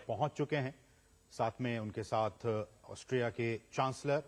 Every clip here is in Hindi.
पहुंच चुके हैं। साथ में उनके साथ ऑस्ट्रिया के चांसलर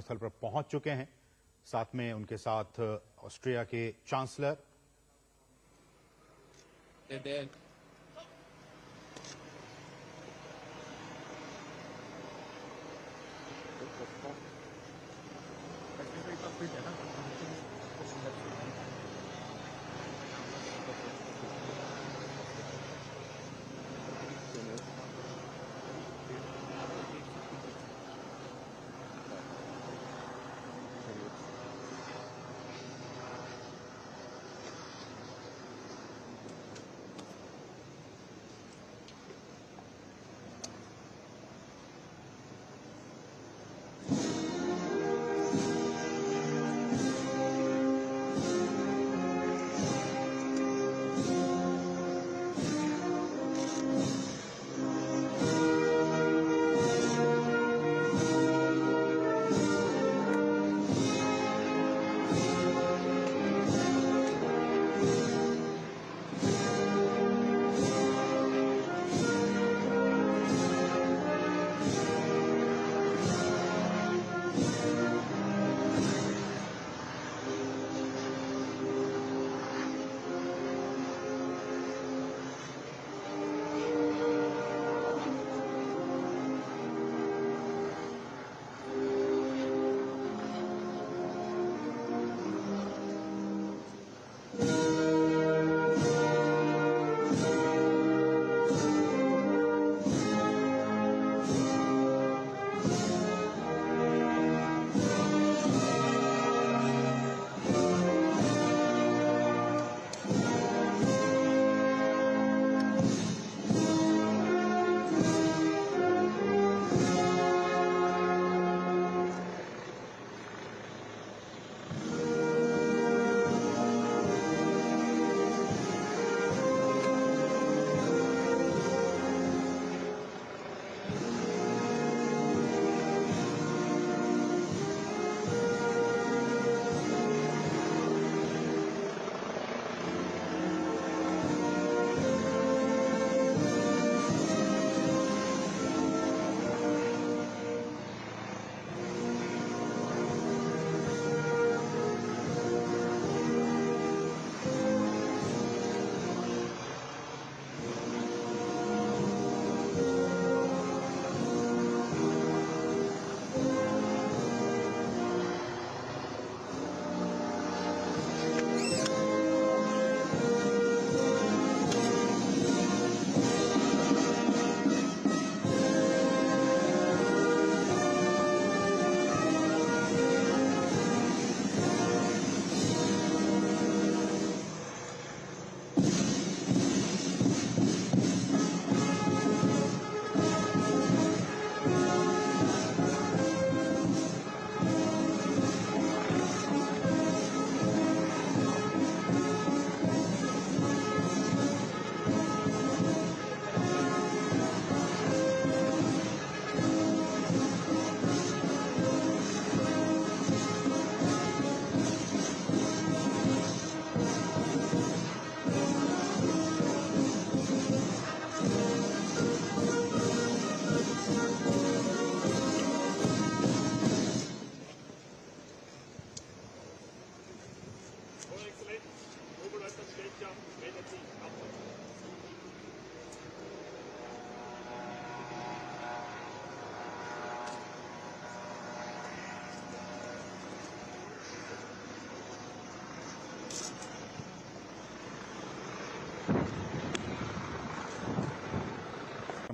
स्थल पर पहुंच चुके हैं। साथ में उनके साथ ऑस्ट्रिया के चांसलर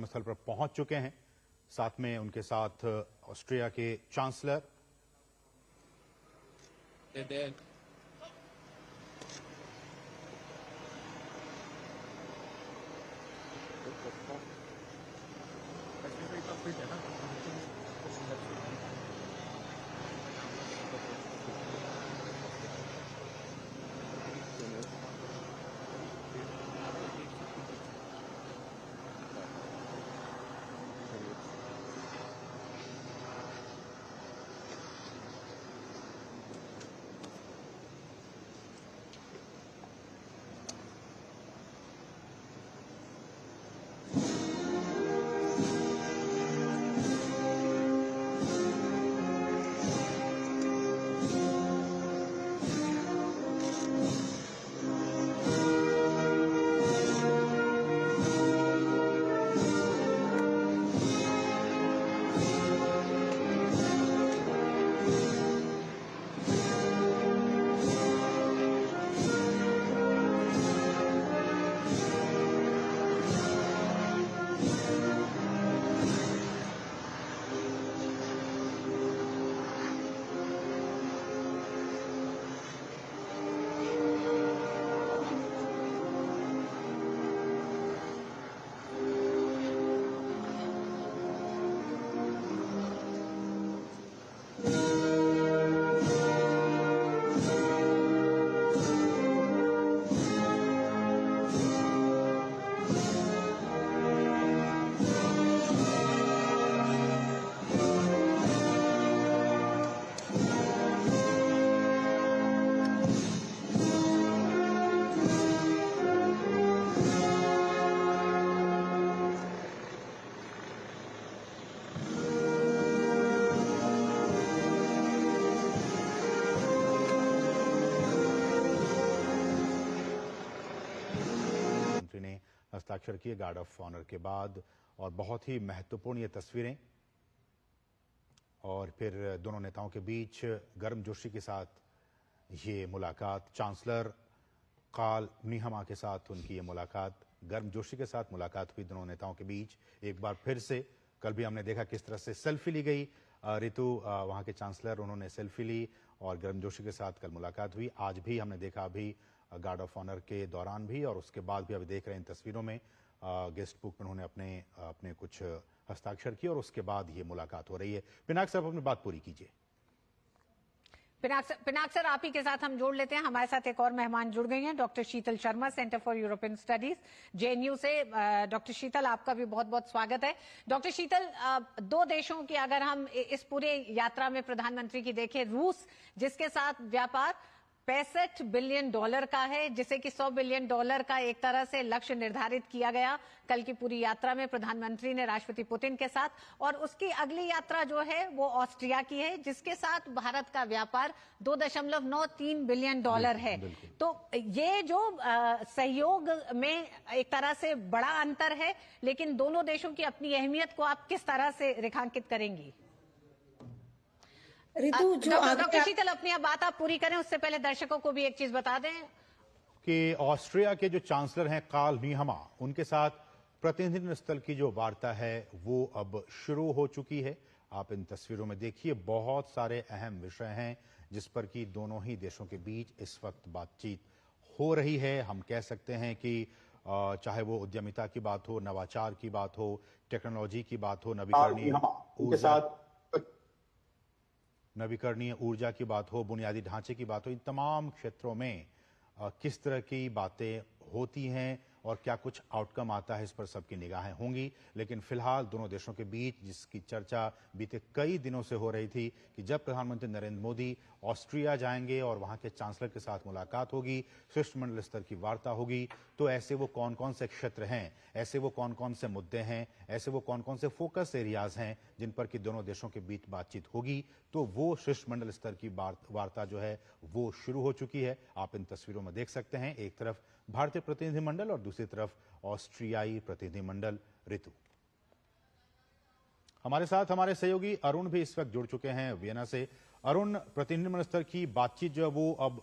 स्थल पर पहुंच चुके हैं। साथ में उनके साथ ऑस्ट्रिया के चांसलर ने हस्ताक्षर किए गार्ड ऑफ ऑनर के बाद। और बहुत ही महत्वपूर्ण ये तस्वीरें, और फिर दोनों नेताओं के बीच गर्मजोशी के साथ ये मुलाकात। चांसलर कार्ल नीहमा के साथ उनकी ये मुलाकात, गर्मजोशी के साथ मुलाकात हुई दोनों नेताओं के बीच एक बार फिर से। कल भी हमने देखा किस तरह से सेल्फी ली गई, ऋतु वहां के चांसलर उन्होंने सेल्फी ली और गर्मजोशी के साथ कल मुलाकात हुई। आज भी हमने देखा अभी गार्ड ऑफ ऑनर के दौरान भी और उसके बाद भी अभी देख रहे हैं इन तस्वीरों में गेस्ट बुक में उन्होंने अपने कुछ हस्ताक्षर किए और उसके बाद ये मुलाकात हो रही है। पिनाक साहब अपनी बात पूरी कीजिए। पिनाक सर, आप ही के साथ हम जोड़ लेते हैं। हमारे साथ एक और मेहमान जुड़ गई हैं, doctor Sheetal Sharma, centre for European studies JNU से। डॉक्टर शीतल, आपका भी बहुत बहुत स्वागत है। डॉक्टर शीतल, दो देशों की अगर हम इस पूरे यात्रा में प्रधानमंत्री की देखें, रूस जिसके साथ व्यापार $65 बिलियन का है, जिसे कि $100 बिलियन का एक तरह से लक्ष्य निर्धारित किया गया कल की पूरी यात्रा में प्रधानमंत्री ने राष्ट्रपति पुतिन के साथ। और उसकी अगली यात्रा जो है वो ऑस्ट्रिया की है, जिसके साथ भारत का व्यापार $2.93 बिलियन है। तो ये जो सहयोग में एक तरह से बड़ा अंतर है, लेकिन दोनों देशों की अपनी अहमियत को आप किस तरह से रेखांकित करेंगी? ऋतु, जो डॉक्टर शीतल, अपनी बात आप पूरी करें, उससे पहले दर्शकों को भी एक चीज बता दें कि ऑस्ट्रिया के जो चांसलर हैं कार्ल नीहमा, उनके साथ प्रतिनिधि स्तर की जो वार्ता है वो अब शुरू हो चुकी है। आप इन तस्वीरों में देखिए, बहुत सारे अहम विषय हैं जिस पर कि दोनों ही देशों के बीच इस वक्त बातचीत हो रही है। हम कह सकते हैं कि चाहे वो उद्यमिता की बात हो, नवाचार की बात हो, टेक्नोलॉजी की बात हो, नवीकरणीय ऊर्जा की बात हो, बुनियादी ढांचे की बात हो, इन तमाम क्षेत्रों में किस तरह की बातें होती हैं और क्या कुछ आउटकम आता है, इस पर सबकी निगाहें होंगी। लेकिन फिलहाल दोनों देशों के बीच जिसकी चर्चा बीते कई दिनों से हो रही थी कि जब प्रधानमंत्री नरेंद्र मोदी ऑस्ट्रिया जाएंगे और वहां के चांसलर के साथ मुलाकात होगी, शिष्टमंडल स्तर की वार्ता होगी, तो ऐसे वो कौन कौन से क्षेत्र हैं, ऐसे वो कौन कौन से मुद्दे हैं, ऐसे वो कौन कौन से फोकस एरियाज हैं जिन पर कि दोनों देशों के बीच बातचीत होगी। तो वो शिष्टमंडल स्तर की वार्ता जो है वो शुरू हो चुकी है। आप इन तस्वीरों में देख सकते हैं, एक तरफ भारतीय प्रतिनिधिमंडल और दूसरी तरफ ऑस्ट्रियाई प्रतिनिधिमंडल। ऋतु, हमारे साथ हमारे सहयोगी अरुण भी इस वक्त जुड़ चुके हैं वियना से। अरुण, प्रतिनिधिमंडल स्तर की बातचीत जो है वो अब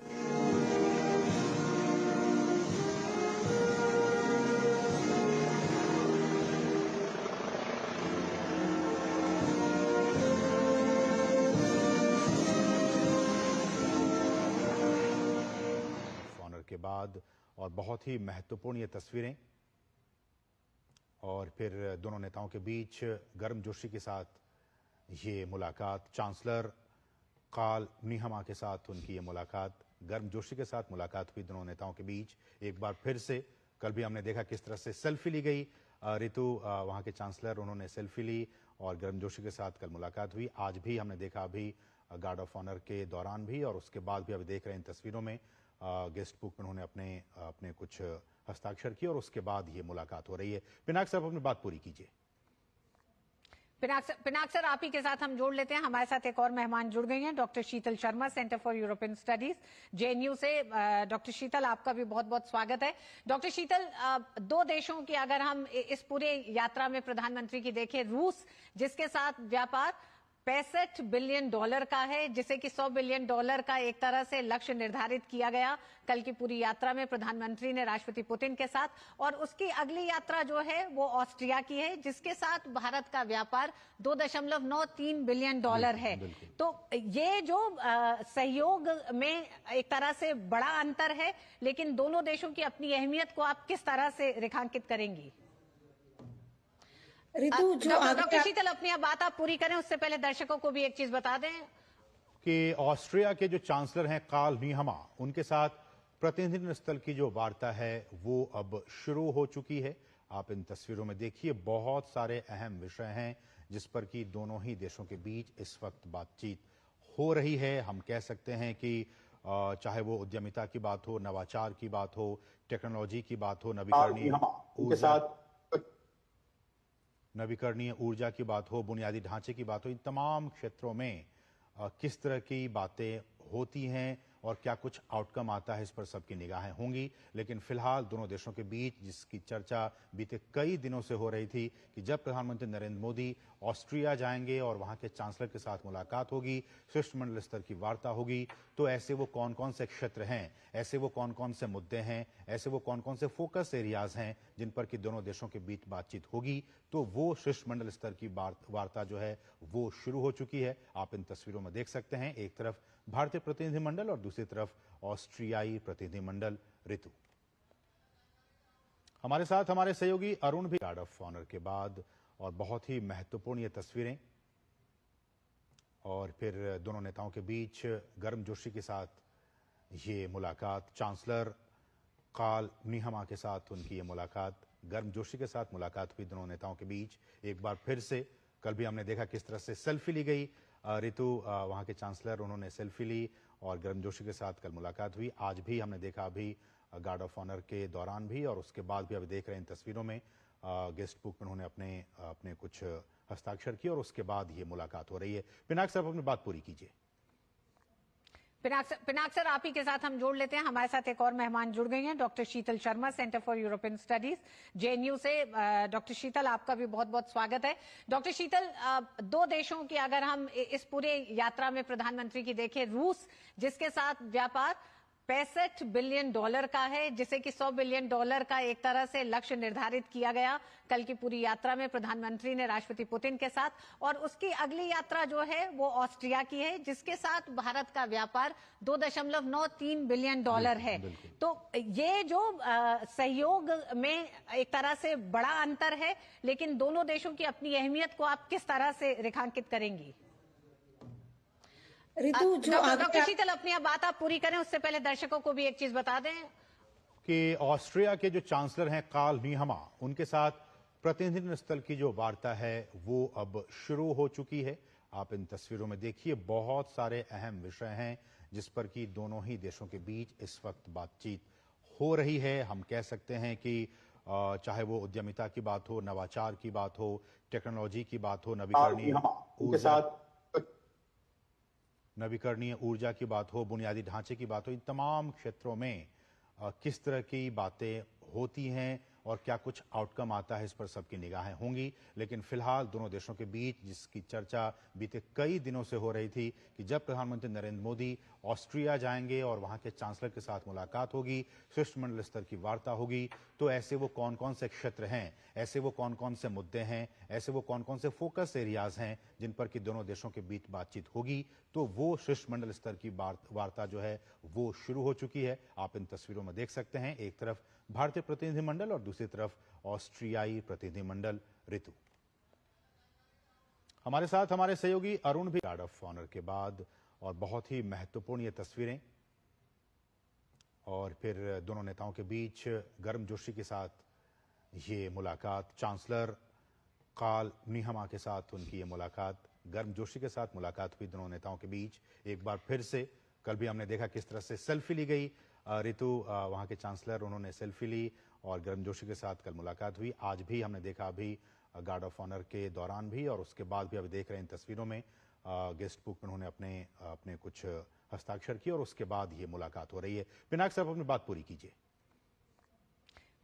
बाद और बहुत ही महत्वपूर्ण ये तस्वीरें और फिर दोनों नेताओं के बीच गर्मजोशी के साथ ये मुलाकात, चांसलर काल नीहमा के साथ उनकी ये मुलाकात, गर्मजोशी के साथ मुलाकात हुई दोनों नेताओं के बीच। एक बार फिर से कल भी हमने देखा किस तरह से सेल्फी ली गई, ऋतु वहां के चांसलर उन्होंने सेल्फी ली और गर्मजोशी के साथ कल मुलाकात हुई। आज भी हमने देखा अभी गार्ड ऑफ ऑनर के दौरान भी और उसके बाद भी अभी देख रहे हैं इन तस्वीरों में गेस्ट बुक में उन्होंने अपने कुछ हस्ताक्षर किए और उसके बाद ये मुलाकात हो रही है। पिनाक साहब अपनी बात पूरी कीजिए। पिनाक सर, आप ही के साथ हम जोड़ लेते हैं। हमारे साथ एक और मेहमान जुड़ गई हैं, doctor Sheetal Sharma, centre for European studies, JNU से। डॉक्टर शीतल, आपका भी बहुत बहुत स्वागत है। डॉक्टर शीतल, दो देशों की अगर हम इस पूरे यात्रा में प्रधानमंत्री की देखें, रूस जिसके साथ व्यापार $65 बिलियन का है, जिसे कि $100 बिलियन का एक तरह से लक्ष्य निर्धारित किया गया कल की पूरी यात्रा में प्रधानमंत्री ने राष्ट्रपति पुतिन के साथ। और उसकी अगली यात्रा जो है वो ऑस्ट्रिया की है, जिसके साथ भारत का व्यापार $2.93 बिलियन है। तो ये जो सहयोग में एक तरह से बड़ा अंतर है, लेकिन दोनों देशों की अपनी अहमियत को आप किस तरह से रेखांकित करेंगी? ऋतु, जो डॉक्टर शीतल, अपनी बात आप पूरी करें, उससे पहले दर्शकों को भी एक चीज बता दें कि ऑस्ट्रिया के जो चांसलर हैं काल नीहमा, उनके साथ प्रतिनिधि स्तर की जो वार्ता है वो अब शुरू हो चुकी है। आप इन तस्वीरों में देखिए, बहुत सारे अहम विषय हैं जिस पर कि दोनों ही देशों के बीच इस वक्त बातचीत हो रही है। हम कह सकते हैं कि चाहे वो उद्यमिता की बात हो, नवाचार की बात हो, टेक्नोलॉजी की बात हो, नवीकरणीय ऊर्जा की बात हो, बुनियादी ढांचे की बात हो, इन तमाम क्षेत्रों में किस तरह की बातें होती हैं और क्या कुछ आउटकम आता है, इस पर सबकी निगाहें होंगी। लेकिन फिलहाल दोनों देशों के बीच जिसकी चर्चा बीते कई दिनों से हो रही थी कि जब प्रधानमंत्री नरेंद्र मोदी ऑस्ट्रिया जाएंगे और वहां के चांसलर के साथ मुलाकात होगी, शिष्टमंडल स्तर की वार्ता होगी, तो ऐसे वो कौन कौन से क्षेत्र हैं, ऐसे वो कौन कौन से मुद्दे हैं, ऐसे वो कौन कौन से फोकस एरियाज हैं जिन पर कि दोनों देशों के बीच बातचीत होगी। तो वो शिष्टमंडल स्तर की वार्ता जो है वो शुरू हो चुकी है। आप इन तस्वीरों में देख सकते हैं, एक तरफ भारतीय प्रतिनिधिमंडल और दूसरी तरफ ऑस्ट्रियाई प्रतिनिधिमंडल। ऋतु, हमारे साथ हमारे सहयोगी अरुण भी गार्ड ऑफ ऑनर के बाद और बहुत ही महत्वपूर्ण ये तस्वीरें और फिर दोनों नेताओं के बीच गर्मजोशी के साथ ये मुलाकात, चांसलर काल नीहमा के साथ उनकी ये मुलाकात, गर्मजोशी के साथ मुलाकात हुई दोनों नेताओं के बीच। एक बार फिर से कल भी हमने देखा किस तरह से सेल्फी ली गई, ऋतु वहां के चांसलर उन्होंने सेल्फी ली और गर्मजोशी के साथ कल मुलाकात हुई। आज भी हमने देखा अभी गार्ड ऑफ ऑनर के दौरान भी और उसके बाद भी अभी देख रहे हैं इन तस्वीरों में गेस्ट बुक में उन्होंने अपने कुछ हस्ताक्षर किए और उसके बाद ये मुलाकात हो रही है। पिनाक साहब अपनी बात पूरी कीजिए। पिनाक सर, आप ही के साथ हम जोड़ लेते हैं। हमारे साथ एक और मेहमान जुड़ गई हैं, doctor Sheetal Sharma, centre for European studies, JNU से। डॉक्टर शीतल, आपका भी बहुत बहुत स्वागत है। डॉक्टर शीतल, दो देशों की अगर हम इस पूरे यात्रा में प्रधानमंत्री की देखें, रूस जिसके साथ व्यापार $65 बिलियन का है, जिसे कि $100 बिलियन का एक तरह से लक्ष्य निर्धारित किया गया कल की पूरी यात्रा में प्रधानमंत्री ने राष्ट्रपति पुतिन के साथ। और उसकी अगली यात्रा जो है वो ऑस्ट्रिया की है, जिसके साथ भारत का व्यापार $2.93 बिलियन है। तो ये जो सहयोग में एक तरह से बड़ा अंतर है, लेकिन दोनों देशों की अपनी अहमियत को आप किस तरह से रेखांकित करेंगी? ऋतु, जो डॉक्टर शीतल, अपनी बात आप पूरी करें, उससे पहले दर्शकों को भी एक चीज बता दें कि ऑस्ट्रिया के जो चांसलर हैं काल नीहमा, उनके साथ प्रतिनिधि स्तर की जो वार्ता है वो अब शुरू हो चुकी है। आप इन तस्वीरों में देखिए, बहुत सारे अहम विषय हैं जिस पर कि दोनों ही देशों के बीच इस वक्त बातचीत हो रही है। हम कह सकते हैं कि चाहे वो उद्यमिता की बात हो, नवाचार की बात हो, टेक्नोलॉजी की बात हो, नवीकरणीय ऊर्जा की बात हो, बुनियादी ढांचे की बात हो, इन तमाम क्षेत्रों में किस तरह की बातें होती हैं और क्या कुछ आउटकम आता है इस पर सबकी निगाहें होंगी। लेकिन फिलहाल दोनों देशों के बीच जिसकी चर्चा बीते कई दिनों से हो रही थी कि जब प्रधानमंत्री नरेंद्र मोदी ऑस्ट्रिया जाएंगे और वहां के चांसलर के साथ मुलाकात होगी, शिष्टमंडल स्तर की वार्ता होगी, तो ऐसे वो कौन कौन से क्षेत्र हैं, ऐसे वो कौन कौन से मुद्दे हैं, ऐसे वो कौन कौन से फोकस एरियाज हैं जिन पर कि दोनों देशों के बीच बातचीत होगी। तो वो शिष्टमंडल स्तर की वार्ता जो है वो शुरू हो चुकी है। आप इन तस्वीरों में देख सकते हैं, एक तरफ भारतीय प्रतिनिधिमंडल और दूसरी तरफ ऑस्ट्रियाई प्रतिनिधिमंडल। ऋतु, हमारे साथ हमारे सहयोगी अरुण भी गार्ड ऑफ ऑनर के बाद, और बहुत ही महत्वपूर्ण ये तस्वीरें, और फिर दोनों नेताओं के बीच गर्मजोशी के साथ ये मुलाकात, चांसलर कार्ल नीहमा के साथ उनकी ये मुलाकात, गर्मजोशी के साथ मुलाकात हुई दोनों नेताओं के बीच एक बार फिर से। कल भी हमने देखा किस तरह से सेल्फी ली गई, ऋतु वहां के चांसलर उन्होंने सेल्फी ली और गर्मजोशी के साथ कल मुलाकात हुई। आज भी हमने देखा अभी गार्ड ऑफ ऑनर के दौरान भी और उसके बाद भी अभी देख रहे हैं इन तस्वीरों में गेस्ट बुक में उन्होंने अपने कुछ हस्ताक्षर किए और उसके बाद ये मुलाकात हो रही है। पिनाक साहब अपनी बात पूरी कीजिए।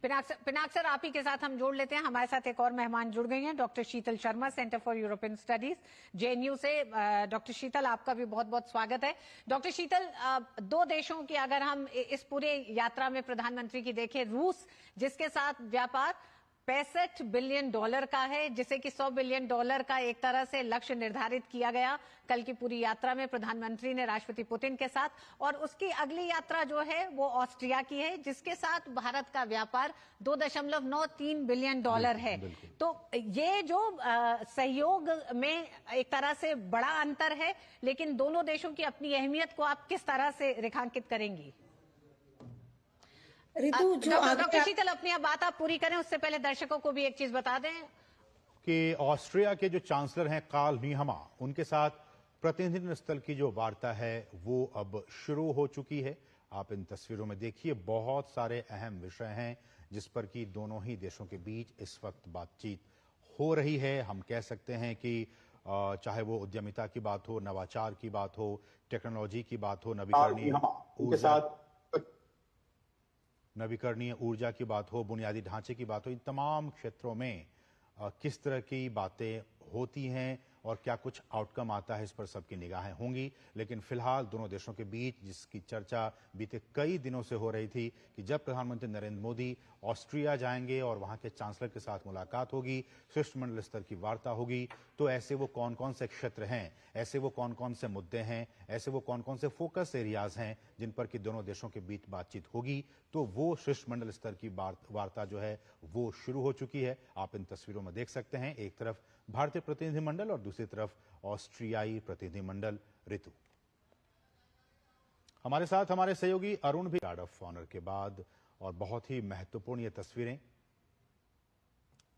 पिनाक सर, आप ही के साथ हम जोड़ लेते हैं। हमारे साथ एक और मेहमान जुड़ गई हैं, doctor Sheetal Sharma, centre for European studies JNU से। डॉक्टर शीतल, आपका भी बहुत बहुत स्वागत है। डॉक्टर शीतल, दो देशों की अगर हम इस पूरे यात्रा में प्रधानमंत्री की देखें, रूस जिसके साथ व्यापार $65 बिलियन का है, जिसे कि $100 बिलियन का एक तरह से लक्ष्य निर्धारित किया गया कल की पूरी यात्रा में प्रधानमंत्री ने राष्ट्रपति पुतिन के साथ, और उसकी अगली यात्रा जो है वो ऑस्ट्रिया की है जिसके साथ भारत का व्यापार $2.93 बिलियन है। तो ये जो सहयोग में एक तरह से बड़ा अंतर है, लेकिन दोनों देशों की अपनी अहमियत को आप किस तरह से रेखांकित करेंगी? ऋतु, जो डॉक्टर शीतल, अपनी अब बात आप पूरी करें उससे पहले दर्शकों को भी एक चीज बता दें कि ऑस्ट्रिया के जो चांसलर हैं कार्ल नीहमा, उनके साथ प्रतिनिधि स्तर की जो वार्ता है वो अब शुरू हो चुकी है। आप इन तस्वीरों में देखिए, बहुत सारे अहम विषय हैं जिस पर कि दोनों ही देशों के बीच इस वक्त बातचीत हो रही है। हम कह सकते हैं कि चाहे वो उद्यमिता की बात हो, नवाचार की बात हो, टेक्नोलॉजी की बात हो, नवीकरणीय ऊर्जा की बात हो, बुनियादी ढांचे की बात हो, इन तमाम क्षेत्रों में किस तरह की बातें होती हैं और क्या कुछ आउटकम आता है इस पर सबकी निगाहें होंगी। लेकिन फिलहाल दोनों देशों के बीच जिसकी चर्चा बीते कई दिनों से हो रही थी कि जब प्रधानमंत्री नरेंद्र मोदी ऑस्ट्रिया जाएंगे और वहां के चांसलर के साथ मुलाकात होगी, शिष्टमंडल स्तर की वार्ता होगी, तो ऐसे वो कौन कौन से क्षेत्र हैं, ऐसे वो कौन कौन से मुद्दे हैं, ऐसे वो कौन कौन से फोकस एरियाज हैं जिन पर कि दोनों देशों के बीच बातचीत होगी। तो वो शिष्टमंडल स्तर की वार्ता जो है वो शुरू हो चुकी है। आप इन तस्वीरों में देख सकते हैं, एक तरफ भारतीय प्रतिनिधिमंडल और दूसरी तरफ ऑस्ट्रियाई प्रतिनिधिमंडल। ऋतु, हमारे साथ हमारे सहयोगी अरुण भी गार्ड ऑफ ऑनर के बाद, और बहुत ही महत्वपूर्ण ये तस्वीरें,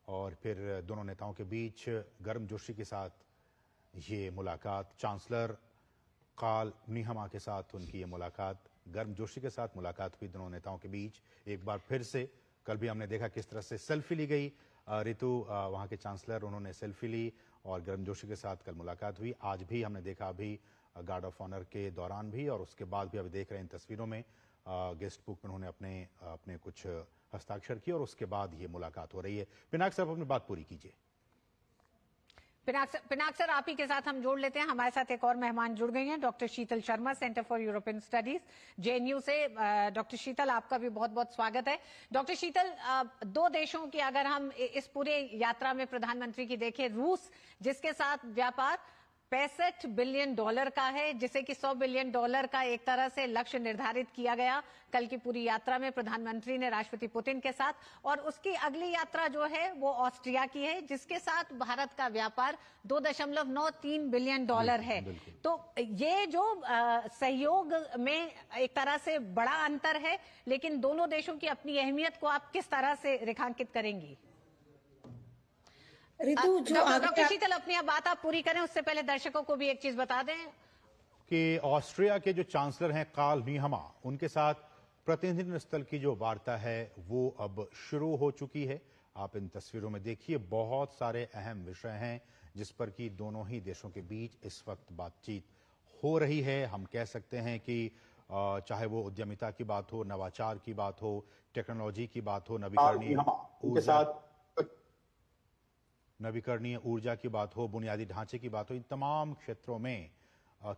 और फिर दोनों नेताओं के बीच गर्मजोशी के साथ ये मुलाकात, चांसलर कार्ल नीहमा के साथ उनकी ये मुलाकात, गर्मजोशी के साथ मुलाकात हुई दोनों नेताओं के बीच एक बार फिर से। कल भी हमने देखा किस तरह से सेल्फी ली गई, ऋतु वहां के चांसलर उन्होंने सेल्फी ली और गर्मजोशी के साथ कल मुलाकात हुई। आज भी हमने देखा अभी गार्ड ऑफ ऑनर के दौरान भी और उसके बाद भी अभी देख रहे हैं इन तस्वीरों में गेस्ट बुक में उन्होंने अपने कुछ हस्ताक्षर किए और उसके बाद ये मुलाकात हो रही है। पिनाक साहब अपनी बात पूरी कीजिए। पिनाक सर, आप ही के साथ हम जोड़ लेते हैं। हमारे साथ एक और मेहमान जुड़ गई हैं, doctor Sheetal Sharma, centre for European studies JNU से। डॉक्टर शीतल, आपका भी बहुत बहुत स्वागत है। डॉक्टर शीतल, दो देशों की अगर हम इस पूरे यात्रा में प्रधानमंत्री की देखें, रूस जिसके साथ व्यापार $65 बिलियन का है, जिसे कि $100 बिलियन का एक तरह से लक्ष्य निर्धारित किया गया कल की पूरी यात्रा में प्रधानमंत्री ने राष्ट्रपति पुतिन के साथ, और उसकी अगली यात्रा जो है वो ऑस्ट्रिया की है जिसके साथ भारत का व्यापार $2.93 बिलियन है। तो ये जो सहयोग में एक तरह से बड़ा अंतर है, लेकिन दोनों देशों की अपनी अहमियत को आप किस तरह से रेखांकित करेंगी? ऋतु, जो डॉक्टर शीतल, अपनी अब बात आप पूरी करें उससे पहले दर्शकों को भी एक चीज बता दें कि ऑस्ट्रिया के जो चांसलर हैं कार्ल नीहमा, उनके साथ प्रतिनिधि स्तर की जो वार्ता है वो अब शुरू हो चुकी है। आप इन तस्वीरों में देखिए, बहुत सारे अहम विषय हैं जिस पर कि दोनों ही देशों के बीच इस वक्त बातचीत हो रही है। हम कह सकते हैं कि चाहे वो उद्यमिता की बात हो, नवाचार की बात हो, टेक्नोलॉजी की बात हो, नवीकरणीय ऊर्जा की बात हो, बुनियादी ढांचे की बात हो, इन तमाम क्षेत्रों में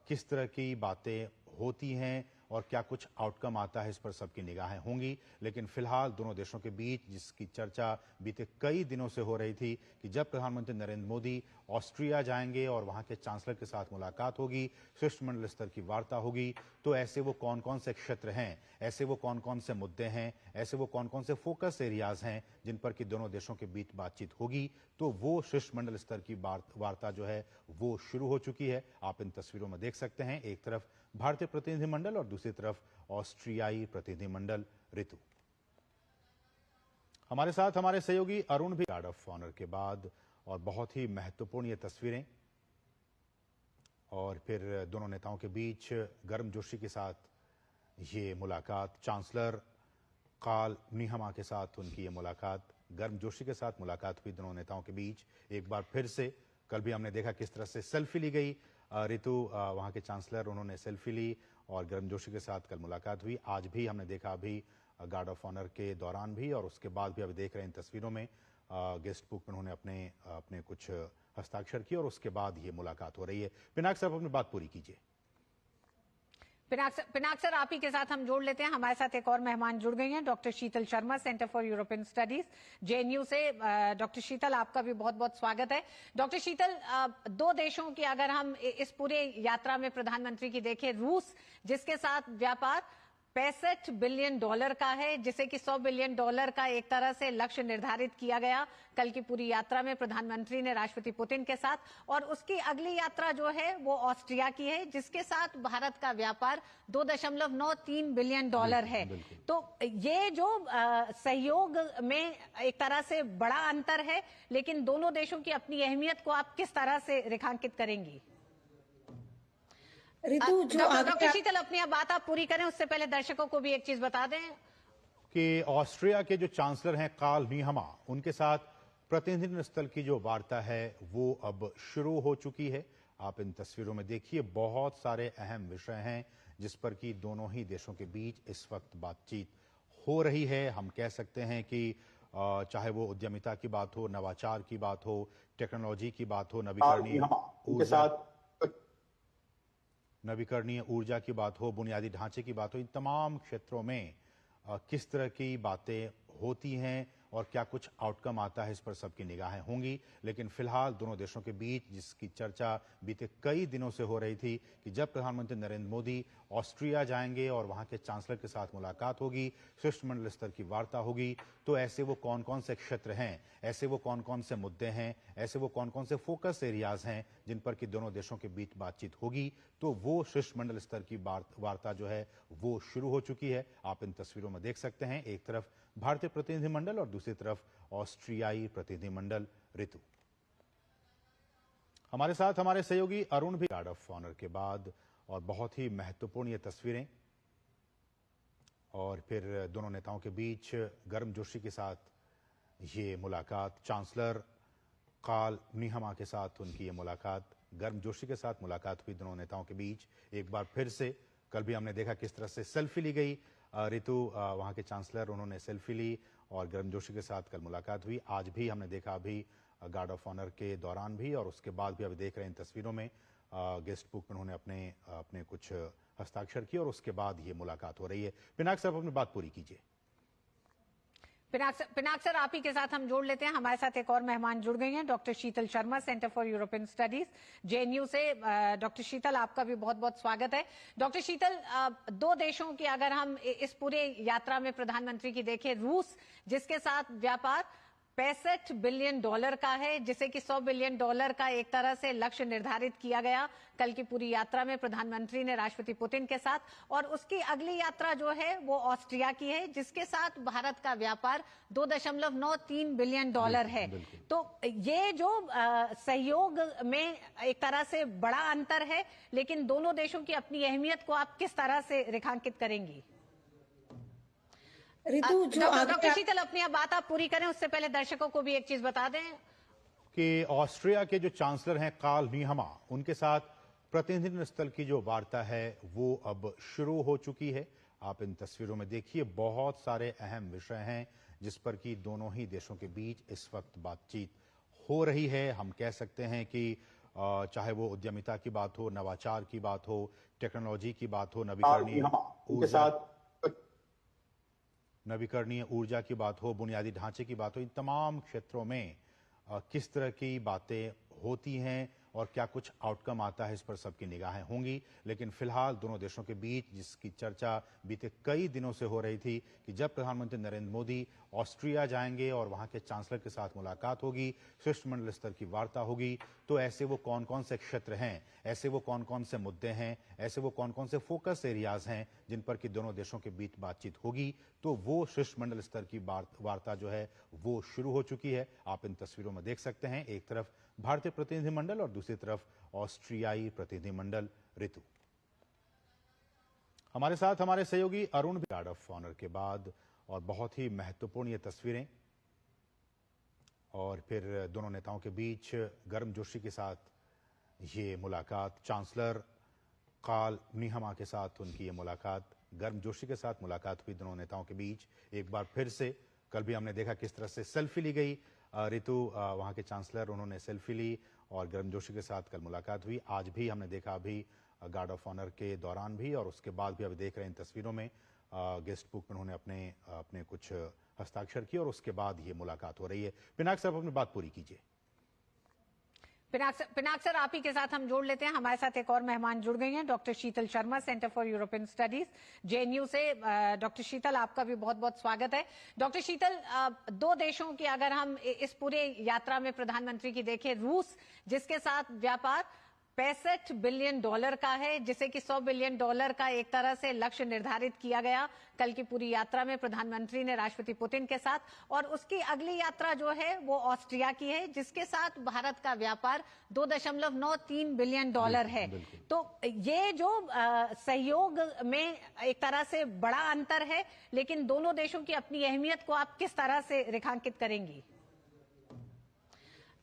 किस तरह की बातें होती हैं और क्या कुछ आउटकम आता है, इस पर सबकी निगाहें होंगी। लेकिन फिलहाल दोनों देशों के बीच जिसकी चर्चा बीते कई दिनों से हो रही थी कि जब प्रधानमंत्री नरेंद्र मोदी ऑस्ट्रिया जाएंगे और वहां के चांसलर के साथ मुलाकात होगी, शिष्टमंडल स्तर की वार्ता होगी, तो ऐसे वो कौन कौन से क्षेत्र हैं, ऐसे वो कौन कौन से मुद्दे हैं, ऐसे वो कौन कौन से फोकस एरियाज हैं जिन पर कि दोनों देशों के बीच बातचीत होगी, तो वो शिष्टमंडल स्तर की वार्ता जो है वो शुरू हो चुकी है। आप इन तस्वीरों में देख सकते हैं, एक तरफ भारतीय प्रतिनिधिमंडल और दूसरी तरफ ऑस्ट्रियाई प्रतिनिधिमंडल। ऋतु, हमारे साथ हमारे सहयोगी अरुण भी। गार्ड ऑफ ऑनर के बाद और बहुत ही महत्वपूर्ण ये तस्वीरें, और फिर दोनों नेताओं के बीच गर्मजोशी के साथ ये मुलाकात, चांसलर कार्ल नीहमा के साथ उनकी ये मुलाकात, गर्मजोशी के साथ मुलाकात हुई दोनों नेताओं के बीच एक बार फिर से। कल भी हमने देखा किस तरह से सेल्फी ली गई, ऋतु वहां के चांसलर उन्होंने सेल्फी ली और गर्मजोशी के साथ कल मुलाकात हुई। आज भी हमने देखा अभी गार्ड ऑफ ऑनर के दौरान भी और उसके बाद भी अभी देख रहे हैं इन तस्वीरों में गेस्ट बुक में उन्होंने अपने कुछ हस्ताक्षर किए और उसके बाद ये मुलाकात हो रही है। पिनाक साहब अपनी बात पूरी कीजिए। पिनाक सर, आप ही के साथ हम जोड़ लेते हैं। हमारे साथ एक और मेहमान जुड़ गई हैं, doctor Sheetal Sharma, centre for European studies, JNU से। डॉक्टर शीतल, आपका भी बहुत बहुत स्वागत है। डॉक्टर शीतल, दो देशों की अगर हम इस पूरे यात्रा में प्रधानमंत्री की देखें, रूस जिसके साथ व्यापार $65 बिलियन का है, जिसे कि $100 बिलियन का एक तरह से लक्ष्य निर्धारित किया गया कल की पूरी यात्रा में प्रधानमंत्री ने राष्ट्रपति पुतिन के साथ, और उसकी अगली यात्रा जो है वो ऑस्ट्रिया की है जिसके साथ भारत का व्यापार $2.93 बिलियन है। तो ये जो सहयोग में एक तरह से बड़ा अंतर है, लेकिन दोनों देशों की अपनी अहमियत को आप किस तरह से रेखांकित करेंगी? ऋतु, जो डॉक्टर शीतल, अपनी बात आप पूरी करें, उससे पहले दर्शकों को भी एक चीज बता दें कि ऑस्ट्रिया के जो चांसलर हैं कार्ल नीहमा, उनके साथ प्रतिनिधि स्तर की जो वार्ता है वो अब शुरू हो चुकी है। आप इन तस्वीरों में देखिए, बहुत सारे अहम विषय हैं जिस पर कि दोनों ही देशों के बीच इस वक्त बातचीत हो रही है। हम कह सकते हैं कि चाहे वो उद्यमिता की बात हो, नवाचार की बात हो, टेक्नोलॉजी की बात हो, नवीकरणीय ऊर्जा की बात हो, बुनियादी ढांचे की बात हो, इन तमाम क्षेत्रों में किस तरह की बातें होती हैं और क्या कुछ आउटकम आता है, इस पर सबकी निगाहें होंगी। लेकिन फिलहाल दोनों देशों के बीच जिसकी चर्चा बीते कई दिनों से हो रही थी कि जब प्रधानमंत्री नरेंद्र मोदी ऑस्ट्रिया जाएंगे और वहां के चांसलर के साथ मुलाकात होगी, शिष्टमंडल स्तर की वार्ता होगी, तो ऐसे वो कौन कौन से क्षेत्र हैं, ऐसे वो कौन कौन से मुद्दे हैं, ऐसे वो कौन कौन से फोकस एरियाज हैं जिन पर कि दोनों देशों के बीच बातचीत होगी, तो वो शिष्टमंडल स्तर की वार्ता जो है वो शुरू हो चुकी है। आप इन तस्वीरों में देख सकते हैं, एक तरफ भारतीय प्रतिनिधिमंडल और दूसरी तरफ ऑस्ट्रियाई प्रतिनिधिमंडल। ऋतु, हमारे साथ हमारे सहयोगी अरुण भी। गार्ड ऑफ ऑनर के बाद और बहुत ही महत्वपूर्ण ये तस्वीरें, और फिर दोनों नेताओं के बीच गर्मजोशी के साथ ये मुलाकात, चांसलर कार्ल नीहमा के साथ उनकी ये मुलाकात, गर्मजोशी के साथ मुलाकात हुई दोनों नेताओं के बीच एक बार फिर से। कल भी हमने देखा किस तरह से सेल्फी ली गई, ऋतु वहां के चांसलर उन्होंने सेल्फी ली और गर्मजोशी के साथ कल मुलाकात हुई। आज भी हमने देखा अभी गार्ड ऑफ ऑनर के दौरान भी और उसके बाद भी अभी देख रहे हैं इन तस्वीरों में गेस्ट बुक में उन्होंने अपने कुछ हस्ताक्षर किए और उसके बाद ये मुलाकात हो रही है। पिनाक साहब अपनी बात पूरी कीजिए। पिनाक सर, आप ही के साथ हम जोड़ लेते हैं। हमारे साथ एक और मेहमान जुड़ गई हैं, doctor Sheetal Sharma, centre for European studies, JNU से। डॉक्टर शीतल, आपका भी बहुत बहुत स्वागत है। डॉक्टर शीतल, दो देशों की अगर हम इस पूरे यात्रा में प्रधानमंत्री की देखें, रूस जिसके साथ व्यापार $65 बिलियन का है, जिसे कि $100 बिलियन का एक तरह से लक्ष्य निर्धारित किया गया कल की पूरी यात्रा में प्रधानमंत्री ने राष्ट्रपति पुतिन के साथ, और उसकी अगली यात्रा जो है वो ऑस्ट्रिया की है जिसके साथ भारत का व्यापार $2.93 बिलियन है। तो ये जो सहयोग में एक तरह से बड़ा अंतर है, लेकिन दोनों देशों की अपनी अहमियत को आप किस तरह से रेखांकित करेंगी? ऋतु, जो डॉक्टर शीतल, अपनी बात आप पूरी करें, उससे पहले दर्शकों को भी एक चीज बता दें कि ऑस्ट्रिया के जो चांसलर हैं कार्ल नीहमा, उनके साथ प्रतिनिधि स्तर की जो वार्ता है वो अब शुरू हो चुकी है। आप इन तस्वीरों में देखिए, बहुत सारे अहम विषय हैं जिस पर कि दोनों ही देशों के बीच इस वक्त बातचीत हो रही है। हम कह सकते हैं कि चाहे वो उद्यमिता की बात हो, नवाचार की बात हो, टेक्नोलॉजी की बात हो, नवीकरणीय ऊर्जा की बात हो, बुनियादी ढांचे की बात हो, इन तमाम क्षेत्रों में किस तरह की बातें होती हैं और क्या कुछ आउटकम आता है, इस पर सबकी निगाहें होंगी। लेकिन फिलहाल दोनों देशों के बीच जिसकी चर्चा बीते कई दिनों से हो रही थी कि जब प्रधानमंत्री नरेंद्र मोदी ऑस्ट्रिया जाएंगे और वहां के चांसलर के साथ मुलाकात होगी, शिष्टमंडल स्तर की वार्ता होगी, तो ऐसे वो कौन कौन से क्षेत्र हैं, ऐसे वो कौन कौन से मुद्दे हैं, ऐसे वो कौन कौन से फोकस एरियाज हैं जिन पर कि दोनों देशों के बीच बातचीत होगी, तो वो शिष्टमंडल स्तर की वार्ता जो है वो शुरू हो चुकी है। आप इन तस्वीरों में देख सकते हैं, एक तरफ भारतीय प्रतिनिधिमंडल और दूसरी तरफ ऑस्ट्रियाई प्रतिनिधिमंडल। ऋतु हमारे साथ हमारे सहयोगी अरुण भी गार्ड ऑफ ऑनर के बाद, और बहुत ही महत्वपूर्ण ये तस्वीरें, और फिर दोनों नेताओं के बीच गर्मजोशी के साथ ये मुलाकात, चांसलर कार्ल नीहमा के साथ उनकी ये मुलाकात, गर्मजोशी के साथ मुलाकात हुई दोनों नेताओं के बीच एक बार फिर से। कल भी हमने देखा किस तरह से सेल्फी ली गई, ऋतु वहां के चांसलर उन्होंने सेल्फी ली और गर्मजोशी के साथ कल मुलाकात हुई। आज भी हमने देखा अभी गार्ड ऑफ ऑनर के दौरान भी और उसके बाद भी अभी देख रहे हैं इन तस्वीरों में गेस्ट बुक में उन्होंने अपने कुछ हस्ताक्षर किए और उसके बाद ये मुलाकात हो रही है। पिनाक साहब, अपनी बात पूरी कीजिए। पिनाक सर, आप ही के साथ हम जोड़ लेते हैं। हमारे साथ एक और मेहमान जुड़ गई हैं, doctor Sheetal Sharma, centre for European studies, JNU से। डॉक्टर शीतल, आपका भी बहुत बहुत स्वागत है। डॉक्टर शीतल, दो देशों की अगर हम इस पूरे यात्रा में प्रधानमंत्री की देखें, रूस जिसके साथ व्यापार $65 बिलियन का है, जिसे कि $100 बिलियन का एक तरह से लक्ष्य निर्धारित किया गया कल की पूरी यात्रा में प्रधानमंत्री ने राष्ट्रपति पुतिन के साथ, और उसकी अगली यात्रा जो है वो ऑस्ट्रिया की है जिसके साथ भारत का व्यापार $2.93 बिलियन है। तो ये जो सहयोग में एक तरह से बड़ा अंतर है, लेकिन दोनों देशों की अपनी अहमियत को आप किस तरह से रेखांकित करेंगी?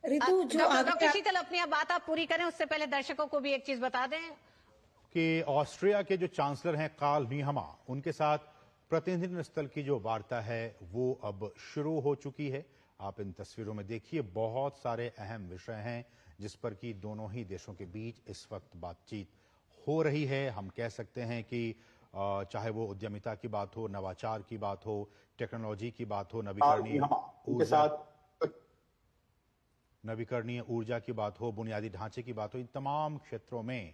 ऋतु, जो डॉक्टर शीतल, अपनी बात आप पूरी करें, उससे पहले दर्शकों को भी एक चीज बता दें कि ऑस्ट्रिया के जो चांसलर हैं कार्ल नीहमा, उनके साथ प्रतिनिधि स्तर की जो वार्ता है वो अब शुरू हो चुकी है। आप इन तस्वीरों में देखिए, बहुत सारे अहम विषय हैं जिस पर कि दोनों ही देशों के बीच इस वक्त बातचीत हो रही है। हम कह सकते हैं कि चाहे वो उद्यमिता की बात हो, नवाचार की बात हो, टेक्नोलॉजी की बात हो, नवीकरणीय ऊर्जा की बात हो, बुनियादी ढांचे की बात हो, इन तमाम क्षेत्रों में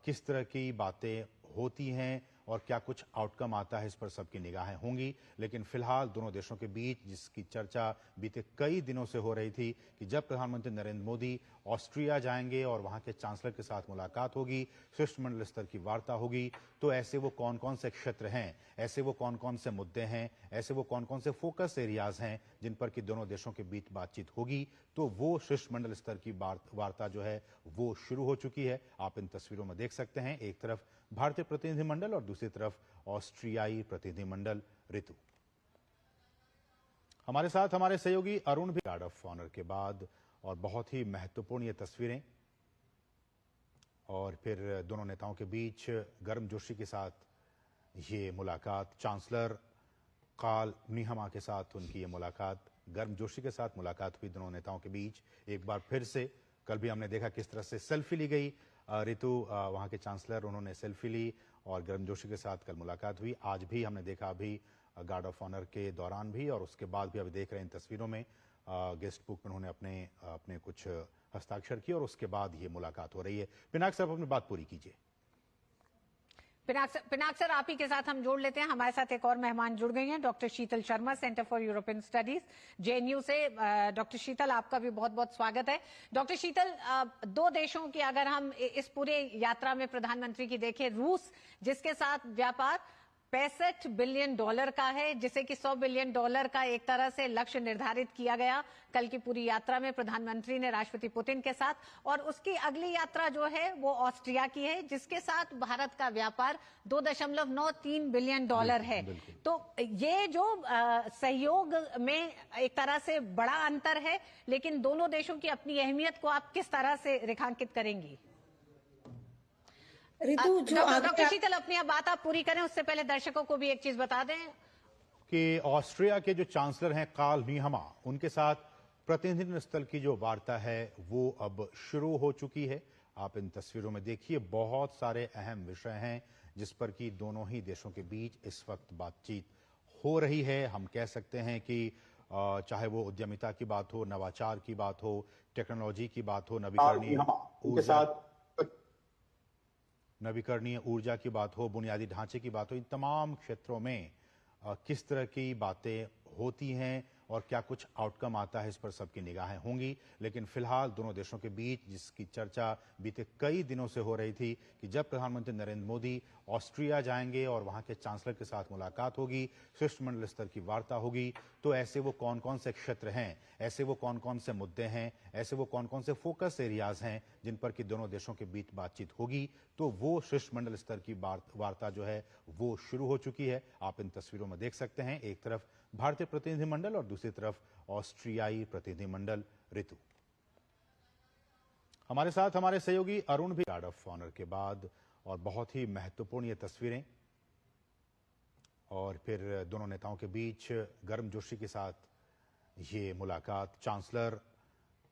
किस तरह की बातें होती हैं और क्या कुछ आउटकम आता है, इस पर सबकी निगाहें होंगी। लेकिन फिलहाल दोनों देशों के बीच जिसकी चर्चा बीते कई दिनों से हो रही थी कि जब प्रधानमंत्री नरेंद्र मोदी ऑस्ट्रिया जाएंगे और वहां के चांसलर के साथ मुलाकात होगी, शिष्टमंडल स्तर की वार्ता होगी, तो ऐसे वो कौन कौन से क्षेत्र हैं, ऐसे वो कौन कौन से मुद्दे हैं, ऐसे वो कौन कौन से फोकस एरियाज हैं जिन पर कि दोनों देशों के बीच बातचीत होगी, तो वो शिष्टमंडल स्तर की वार्ता जो है वो शुरू हो चुकी है। आप इन तस्वीरों में देख सकते हैं, एक तरफ भारतीय प्रतिनिधिमंडल और दूसरी तरफ ऑस्ट्रियाई प्रतिनिधिमंडल। ऋतु हमारे साथ हमारे सहयोगी अरुण भी गार्ड ऑफ ऑनर के बाद, और बहुत ही महत्वपूर्ण ये तस्वीरें, और फिर दोनों नेताओं के बीच गर्मजोशी के साथ ये मुलाकात, चांसलर कार्ल नीहमा के साथ उनकी ये मुलाकात, गर्मजोशी के साथ मुलाकात हुई दोनों नेताओं के बीच एक बार फिर से। कल भी हमने देखा किस तरह से सेल्फी ली गई, ऋतु वहां के चांसलर उन्होंने सेल्फी ली और गर्मजोशी के साथ कल मुलाकात हुई। आज भी हमने देखा अभी गार्ड ऑफ ऑनर के दौरान भी और उसके बाद भी अभी देख रहे हैं इन तस्वीरों में गेस्ट बुक में उन्होंने अपने कुछ हस्ताक्षर किए और उसके बाद ये मुलाकात हो रही है। पिनाक साहब, अपनी बात पूरी कीजिए। पिनाक सर, आप ही के साथ हम जोड़ लेते हैं। हमारे साथ एक और मेहमान जुड़ गई हैं, doctor Sheetal Sharma, centre for European studies, JNU से। डॉक्टर शीतल, आपका भी बहुत बहुत स्वागत है। डॉक्टर शीतल, दो देशों की अगर हम इस पूरे यात्रा में प्रधानमंत्री की देखें, रूस जिसके साथ व्यापार $65 बिलियन का है, जिसे कि $100 बिलियन का एक तरह से लक्ष्य निर्धारित किया गया कल की पूरी यात्रा में प्रधानमंत्री ने राष्ट्रपति पुतिन के साथ, और उसकी अगली यात्रा जो है वो ऑस्ट्रिया की है जिसके साथ भारत का व्यापार $2.93 बिलियन है। तो ये जो सहयोग में एक तरह से बड़ा अंतर है, लेकिन दोनों देशों की अपनी अहमियत को आप किस तरह से रेखांकित करेंगी? ऋतु जो डॉक्टर शीतल, अपनी अब बात आप पूरी करें, उससे पहले दर्शकों को भी एक चीज बता दें कि ऑस्ट्रिया के जो चांसलर हैं कार्ल नीहमा, उनके साथ प्रतिनिधि स्तर की जो वार्ता है वो अब शुरू हो चुकी है। आप इन तस्वीरों में देखिए, बहुत सारे अहम विषय हैं जिस पर कि दोनों ही देशों के बीच इस वक्त बातचीत हो रही है। हम कह सकते हैं कि चाहे वो उद्यमिता की बात हो, नवाचार की बात हो, टेक्नोलॉजी की बात हो, नवीकरणीय ऊर्जा की बात हो, बुनियादी ढांचे की बात हो, इन तमाम क्षेत्रों में किस तरह की बातें होती हैं और क्या कुछ आउटकम आता है, इस पर सबकी निगाहें होंगी। लेकिन फिलहाल दोनों देशों के बीच जिसकी चर्चा बीते कई दिनों से हो रही थी कि जब प्रधानमंत्री नरेंद्र मोदी ऑस्ट्रिया जाएंगे और वहां के चांसलर के साथ मुलाकात होगी, शिष्टमंडल स्तर की वार्ता होगी, तो ऐसे वो कौन कौन से क्षेत्र हैं, ऐसे वो कौन कौन से मुद्दे हैं, ऐसे वो कौन कौन से फोकस एरियाज हैं जिन पर कि दोनों देशों के बीच बातचीत होगी, तो वो शिष्टमंडल स्तर की वार्ता जो है वो शुरू हो चुकी है। आप इन तस्वीरों में देख सकते हैं, एक तरफ भारतीय प्रतिनिधिमंडल और दूसरी तरफ ऑस्ट्रियाई प्रतिनिधिमंडल। ऋतु, हमारे साथ हमारे सहयोगी अरुण भी गार्ड ऑफ ऑनर के बाद, और बहुत ही महत्वपूर्ण ये तस्वीरें, और फिर दोनों नेताओं के बीच गर्मजोशी के साथ ये मुलाकात, चांसलर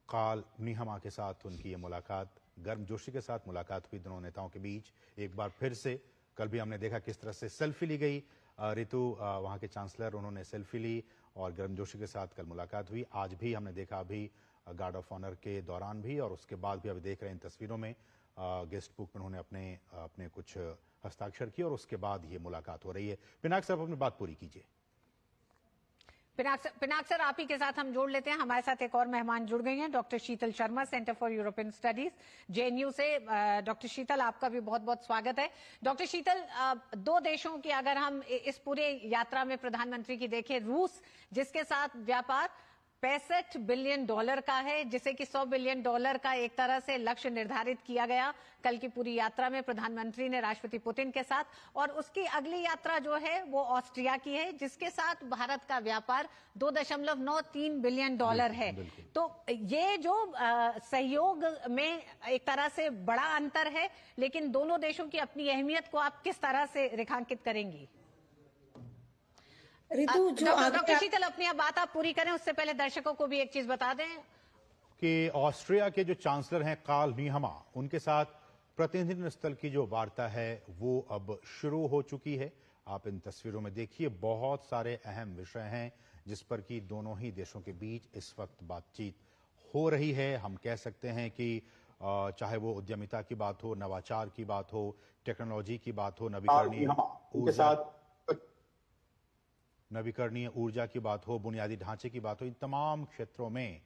कार्ल नीहमा के साथ उनकी ये मुलाकात, गर्मजोशी के साथ मुलाकात हुई दोनों नेताओं के बीच एक बार फिर से। कल भी हमने देखा किस तरह से सेल्फी ली गई, ऋतु वहां के चांसलर उन्होंने सेल्फी ली और गर्मजोशी के साथ कल मुलाकात हुई। आज भी हमने देखा अभी गार्ड ऑफ ऑनर के दौरान भी और उसके बाद भी अभी देख रहे हैं इन तस्वीरों में गेस्ट बुक में उन्होंने अपने कुछ हस्ताक्षर किए और उसके बाद ये मुलाकात हो रही है। पिनाक साहब, अपनी बात पूरी कीजिए। पिनाक सर, आप ही के साथ हम जोड़ लेते हैं। हमारे साथ एक और मेहमान जुड़ गई हैं, doctor Sheetal Sharma, centre for European studies, JNU से। डॉक्टर शीतल, आपका भी बहुत बहुत स्वागत है। डॉक्टर शीतल, दो देशों की अगर हम इस पूरे यात्रा में प्रधानमंत्री की देखें, रूस जिसके साथ व्यापार $65 बिलियन का है, जिसे कि $100 बिलियन का एक तरह से लक्ष्य निर्धारित किया गया कल की पूरी यात्रा में प्रधानमंत्री ने राष्ट्रपति पुतिन के साथ, और उसकी अगली यात्रा जो है वो ऑस्ट्रिया की है जिसके साथ भारत का व्यापार $2.93 बिलियन है। तो ये जो सहयोग में एक तरह से बड़ा अंतर है, लेकिन दोनों देशों की अपनी अहमियत को आप किस तरह से रेखांकित करेंगी? ऋतु जो डॉक्टर शीतल, अपनी अब बात आप पूरी करें, उससे पहले दर्शकों को भी एक चीज बता दें कि ऑस्ट्रिया के जो चांसलर हैं कार्ल नीहमा, उनके साथ प्रतिनिधि स्तर की जो वार्ता है वो अब शुरू हो चुकी है। आप इन तस्वीरों में देखिए, बहुत सारे अहम विषय हैं जिस पर कि दोनों ही देशों के बीच इस वक्त बातचीत हो रही है। हम कह सकते हैं कि चाहे वो उद्यमिता की बात हो, नवाचार की बात हो, टेक्नोलॉजी की बात हो, नवीकरणीय ऊर्जा की बात हो, बुनियादी ढांचे की बात हो, इन तमाम क्षेत्रों में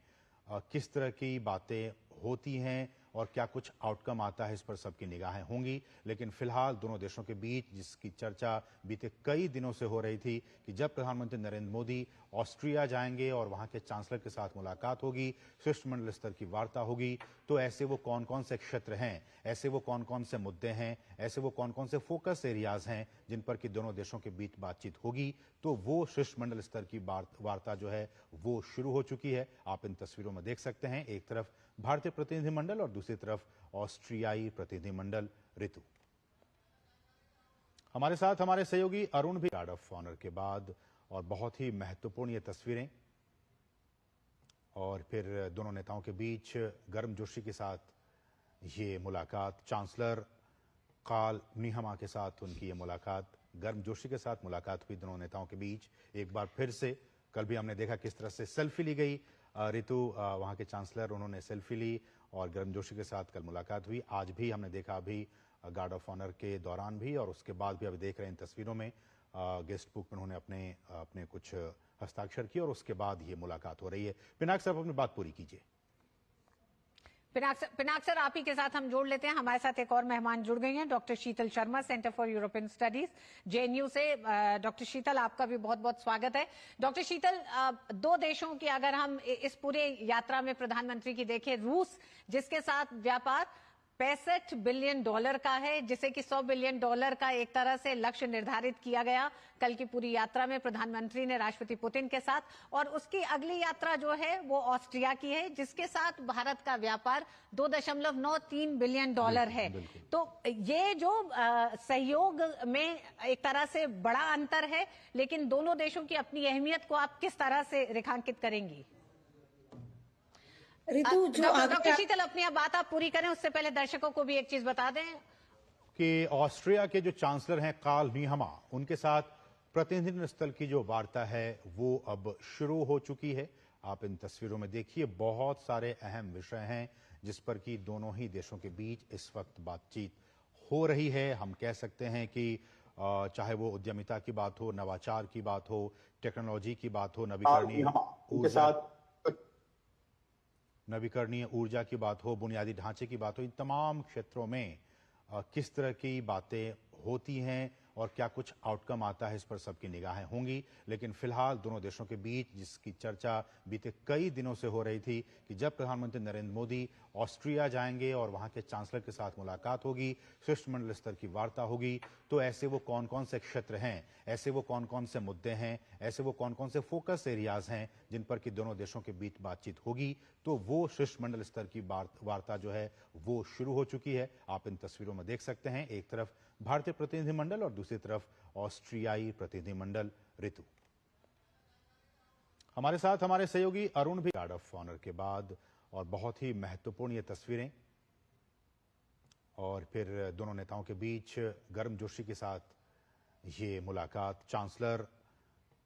किस तरह की बातें होती हैं और क्या कुछ आउटकम आता है, इस पर सबकी निगाहें होंगी। लेकिन फिलहाल दोनों देशों के बीच जिसकी चर्चा बीते कई दिनों से हो रही थी कि जब प्रधानमंत्री नरेंद्र मोदी ऑस्ट्रिया जाएंगे और वहां के चांसलर के साथ मुलाकात होगी, शिष्टमंडल स्तर की वार्ता होगी, तो ऐसे वो कौन कौन से क्षेत्र हैं, ऐसे वो कौन कौन से मुद्दे हैं, ऐसे वो कौन कौन से फोकस एरियाज हैं जिन पर कि दोनों देशों के बीच बातचीत होगी, तो वो शिष्टमंडल स्तर की वार्ता जो है वो शुरू हो चुकी है। आप इन तस्वीरों में देख सकते हैं, एक तरफ भारतीय प्रतिनिधिमंडल और दूसरी तरफ ऑस्ट्रियाई प्रतिनिधिमंडल। ऋतु, हमारे साथ हमारे सहयोगी अरुण भी गार्ड ऑफ ऑनर के बाद, और बहुत ही महत्वपूर्ण ये तस्वीरें, और फिर दोनों नेताओं के बीच गर्मजोशी के साथ ये मुलाकात, चांसलर कार्ल नीहमा के साथ उनकी ये मुलाकात, गर्मजोशी के साथ मुलाकात हुई दोनों नेताओं के बीच एक बार फिर से। कल भी हमने देखा किस तरह से सेल्फी ली गई, ऋतु वहां के चांसलर उन्होंने सेल्फी ली और गर्मजोशी के साथ कल मुलाकात हुई। आज भी हमने देखा अभी गार्ड ऑफ ऑनर के दौरान भी और उसके बाद भी अभी देख रहे हैं इन तस्वीरों में गेस्ट बुक में उन्होंने अपने कुछ हस्ताक्षर किए और उसके बाद ये मुलाकात हो रही है। पिनाक साहब, अपनी बात पूरी कीजिए। पिनाक सर, आप ही के साथ हम जोड़ लेते हैं। हमारे साथ एक और मेहमान जुड़ गई हैं, doctor Sheetal Sharma, centre for European studies, JNU से। डॉक्टर शीतल, आपका भी बहुत बहुत स्वागत है। डॉक्टर शीतल, दो देशों की अगर हम इस पूरे यात्रा में प्रधानमंत्री की देखें, रूस जिसके साथ व्यापार 65 बिलियन डॉलर का है, जिसे कि 100 बिलियन डॉलर का एक तरह से लक्ष्य निर्धारित किया गया कल की पूरी यात्रा में प्रधानमंत्री ने राष्ट्रपति पुतिन के साथ। और उसकी अगली यात्रा जो है वो ऑस्ट्रिया की है, जिसके साथ भारत का व्यापार 2.93 बिलियन डॉलर है। तो ये जो सहयोग में एक तरह से बड़ा अंतर है, लेकिन दोनों देशों की अपनी अहमियत को आप किस तरह से रेखांकित करेंगी? ऋतु जो डॉक्टर शीतल, अपनी आप बात आप पूरी करें, उससे पहले दर्शकों को भी एक चीज बता दें कि ऑस्ट्रिया के जो चांसलर हैं कार्ल नीहमा, उनके साथ प्रतिनिधि स्तर की जो वार्ता है वो अब शुरू हो चुकी है। आप इन तस्वीरों में देखिए, बहुत सारे अहम विषय हैं जिस पर कि दोनों ही देशों के बीच इस वक्त बातचीत हो रही है। हम कह सकते हैं कि चाहे वो उद्यमिता की बात हो, नवाचार की बात हो, टेक्नोलॉजी की बात हो, नवीकरणीय ऊर्जा की बात हो, बुनियादी ढांचे की बात हो, इन तमाम क्षेत्रों में किस तरह की बातें होती हैं और क्या कुछ आउटकम आता है, इस पर सबकी निगाहें होंगी। लेकिन फिलहाल दोनों देशों के बीच जिसकी चर्चा बीते कई दिनों से हो रही थी कि जब प्रधानमंत्री नरेंद्र मोदी ऑस्ट्रिया जाएंगे और वहां के चांसलर के साथ मुलाकात होगी, शिष्टमंडल स्तर की वार्ता होगी, तो ऐसे वो कौन कौन से क्षेत्र हैं, ऐसे वो कौन कौन से मुद्दे हैं, ऐसे वो कौन कौन से फोकस एरियाज हैं जिन पर कि दोनों देशों के बीच बातचीत होगी, तो वो शिष्टमंडल स्तर की वार्ता जो है वो शुरू हो चुकी है। आप इन तस्वीरों में देख सकते हैं, एक तरफ भारतीय प्रतिनिधिमंडल और दूसरी तरफ ऑस्ट्रियाई प्रतिनिधिमंडल। ऋतु, हमारे साथ हमारे सहयोगी अरुण भी। गार्ड ऑफ ऑनर के बाद और बहुत ही महत्वपूर्ण ये तस्वीरें, और फिर दोनों नेताओं के बीच गर्मजोशी के साथ ये मुलाकात, चांसलर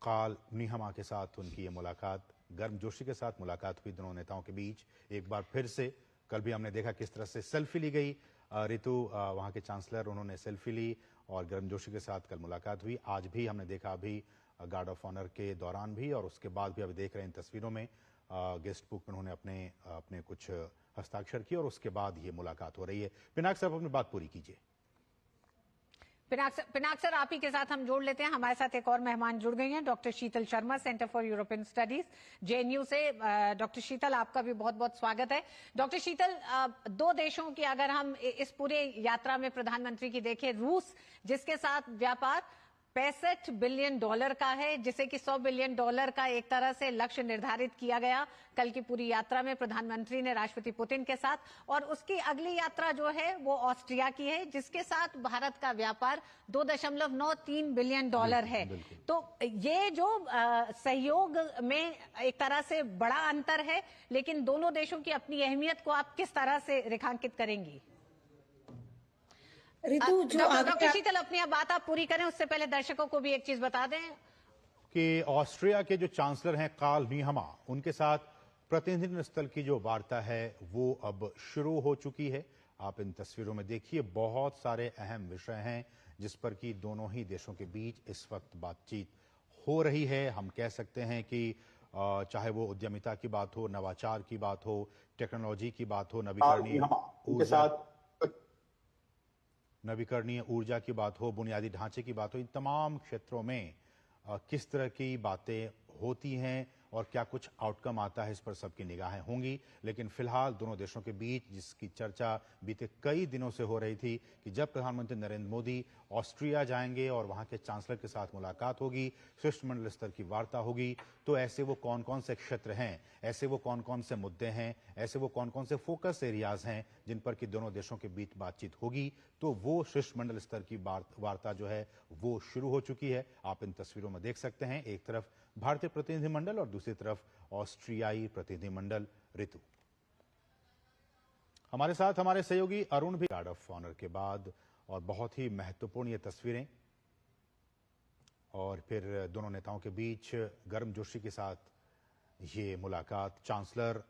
कार्ल नीहमा के साथ उनकी ये मुलाकात, गर्मजोशी के साथ मुलाकात हुई दोनों नेताओं के बीच एक बार फिर से। कल भी हमने देखा किस तरह से सेल्फी ली गई, ऋतु वहां के चांसलर उन्होंने सेल्फी ली और गर्मजोशी के साथ कल मुलाकात हुई। आज भी हमने देखा अभी गार्ड ऑफ ऑनर के दौरान भी और उसके बाद भी अभी देख रहे हैं इन तस्वीरों में गेस्ट बुक में उन्होंने अपने कुछ हस्ताक्षर किए और उसके बाद ये मुलाकात हो रही है। पिनाक साहब, अपनी बात पूरी कीजिए। पिनाक सर, आप ही के साथ हम जोड़ लेते हैं। हमारे साथ एक और मेहमान जुड़ गई हैं, doctor Sheetal Sharma, centre for European studies, JNU से। डॉक्टर शीतल, आपका भी बहुत बहुत स्वागत है। डॉक्टर शीतल, दो देशों की अगर हम इस पूरे यात्रा में प्रधानमंत्री की देखें, रूस जिसके साथ व्यापार 65 बिलियन डॉलर का है, जिसे कि 100 बिलियन डॉलर का एक तरह से लक्ष्य निर्धारित किया गया कल की पूरी यात्रा में प्रधानमंत्री ने राष्ट्रपति पुतिन के साथ। और उसकी अगली यात्रा जो है वो ऑस्ट्रिया की है, जिसके साथ भारत का व्यापार 2.93 बिलियन डॉलर है। तो ये जो सहयोग में एक तरह से बड़ा अंतर है, लेकिन दोनों देशों की अपनी अहमियत को आप किस तरह से रेखांकित करेंगी? ऋतु जो डॉक्टर शीतल, अपनी बात आप पूरी करें, उससे पहले दर्शकों को भी एक चीज बता दें कि ऑस्ट्रिया के जो चांसलर हैं कार्ल नीहमा, उनके साथ प्रतिनिधि स्तर की जो वार्ता है वो अब शुरू हो चुकी है। आप इन तस्वीरों में देखिए, बहुत सारे अहम विषय हैं जिस पर कि दोनों ही देशों के बीच इस वक्त बातचीत हो रही है। हम कह सकते हैं कि चाहे वो उद्यमिता की बात हो, नवाचार की बात हो, टेक्नोलॉजी की बात हो, नवीकरणीय ऊर्जा की बात हो, बुनियादी ढांचे की बात हो, इन तमाम क्षेत्रों में किस तरह की बातें होती हैं और क्या कुछ आउटकम आता है, इस पर सबकी निगाहें होंगी। लेकिन फिलहाल दोनों देशों के बीच जिसकी चर्चा बीते कई दिनों से हो रही थी कि जब प्रधानमंत्री नरेंद्र मोदी ऑस्ट्रिया जाएंगे और वहां के चांसलर के साथ मुलाकात होगी, शिष्टमंडल स्तर की वार्ता होगी, तो ऐसे वो कौन कौन से क्षेत्र हैं, ऐसे वो कौन कौन से मुद्दे हैं, ऐसे वो कौन कौन से फोकस एरियाज हैं जिन पर कि दोनों देशों के बीच बातचीत होगी, तो वो शिष्टमंडल स्तर की वार्ता जो है वो शुरू हो चुकी है। आप इन तस्वीरों में देख सकते हैं, एक तरफ भारतीय प्रतिनिधिमंडल और दूसरी तरफ ऑस्ट्रियाई प्रतिनिधिमंडल। ऋतु, हमारे साथ हमारे सहयोगी अरुण भी। गार्ड ऑफ ऑनर के बाद और बहुत ही महत्वपूर्ण ये तस्वीरें, और फिर दोनों नेताओं के बीच गर्मजोशी के साथ ये मुलाकात, चांसलर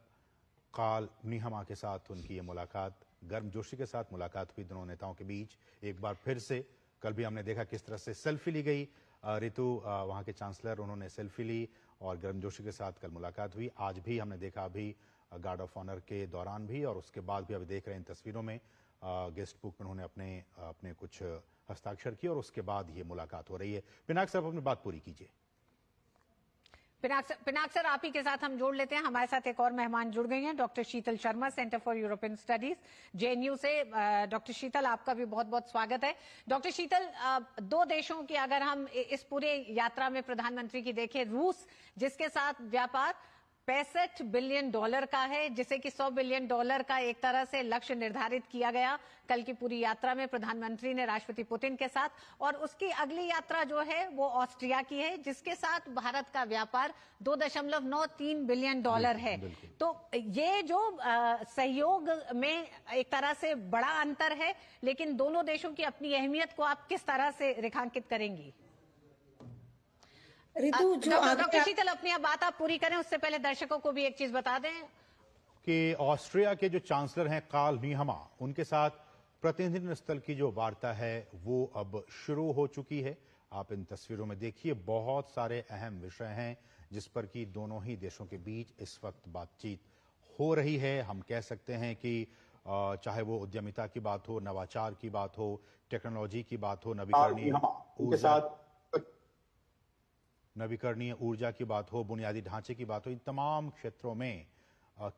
कार्ल नीहमा के साथ उनकी ये मुलाकात, गर्मजोशी के साथ मुलाकात हुई दोनों नेताओं के बीच एक बार फिर से। कल भी हमने देखा किस तरह से सेल्फी ली गई, ऋतु वहां के चांसलर उन्होंने सेल्फी ली और गर्मजोशी के साथ कल मुलाकात हुई। आज भी हमने देखा अभी गार्ड ऑफ ऑनर के दौरान भी और उसके बाद भी अभी देख रहे हैं इन तस्वीरों में गेस्ट बुक में उन्होंने अपने कुछ हस्ताक्षर किए और उसके बाद ये मुलाकात हो रही है। पिनाक साहब, अपनी बात पूरी कीजिए। पिनाक सर, आप ही के साथ हम जोड़ लेते हैं। हमारे साथ एक और मेहमान जुड़ गई हैं, doctor Sheetal Sharma, centre for European studies, JNU से। डॉक्टर शीतल, आपका भी बहुत बहुत स्वागत है। डॉक्टर शीतल, दो देशों की अगर हम इस पूरे यात्रा में प्रधानमंत्री की देखें, रूस जिसके साथ व्यापार $65 बिलियन का है, जिसे कि $100 बिलियन का एक तरह से लक्ष्य निर्धारित किया गया कल की पूरी यात्रा में प्रधानमंत्री ने राष्ट्रपति पुतिन के साथ। और उसकी अगली यात्रा जो है वो ऑस्ट्रिया की है, जिसके साथ भारत का व्यापार $2.93 बिलियन है। तो ये जो सहयोग में एक तरह से बड़ा अंतर है, लेकिन दोनों देशों की अपनी अहमियत को आप किस तरह से रेखांकित करेंगी? ऋतु, जो डॉक्टर शीतल, अपनी बात आप पूरी करें, उससे पहले दर्शकों को भी एक चीज बता दें कि ऑस्ट्रिया के जो चांसलर हैं कार्ल नीहमा, उनके साथ प्रतिनिधि स्तर की जो वार्ता है वो अब शुरू हो चुकी है। आप इन तस्वीरों में देखिए, बहुत सारे अहम विषय हैं जिस पर कि दोनों ही देशों के बीच इस वक्त बातचीत हो रही है। हम कह सकते हैं कि चाहे वो उद्यमिता की बात हो, नवाचार की बात हो, टेक्नोलॉजी की बात हो, नवीकरणीय ऊर्जा की बात हो, बुनियादी ढांचे की बात हो, इन तमाम क्षेत्रों में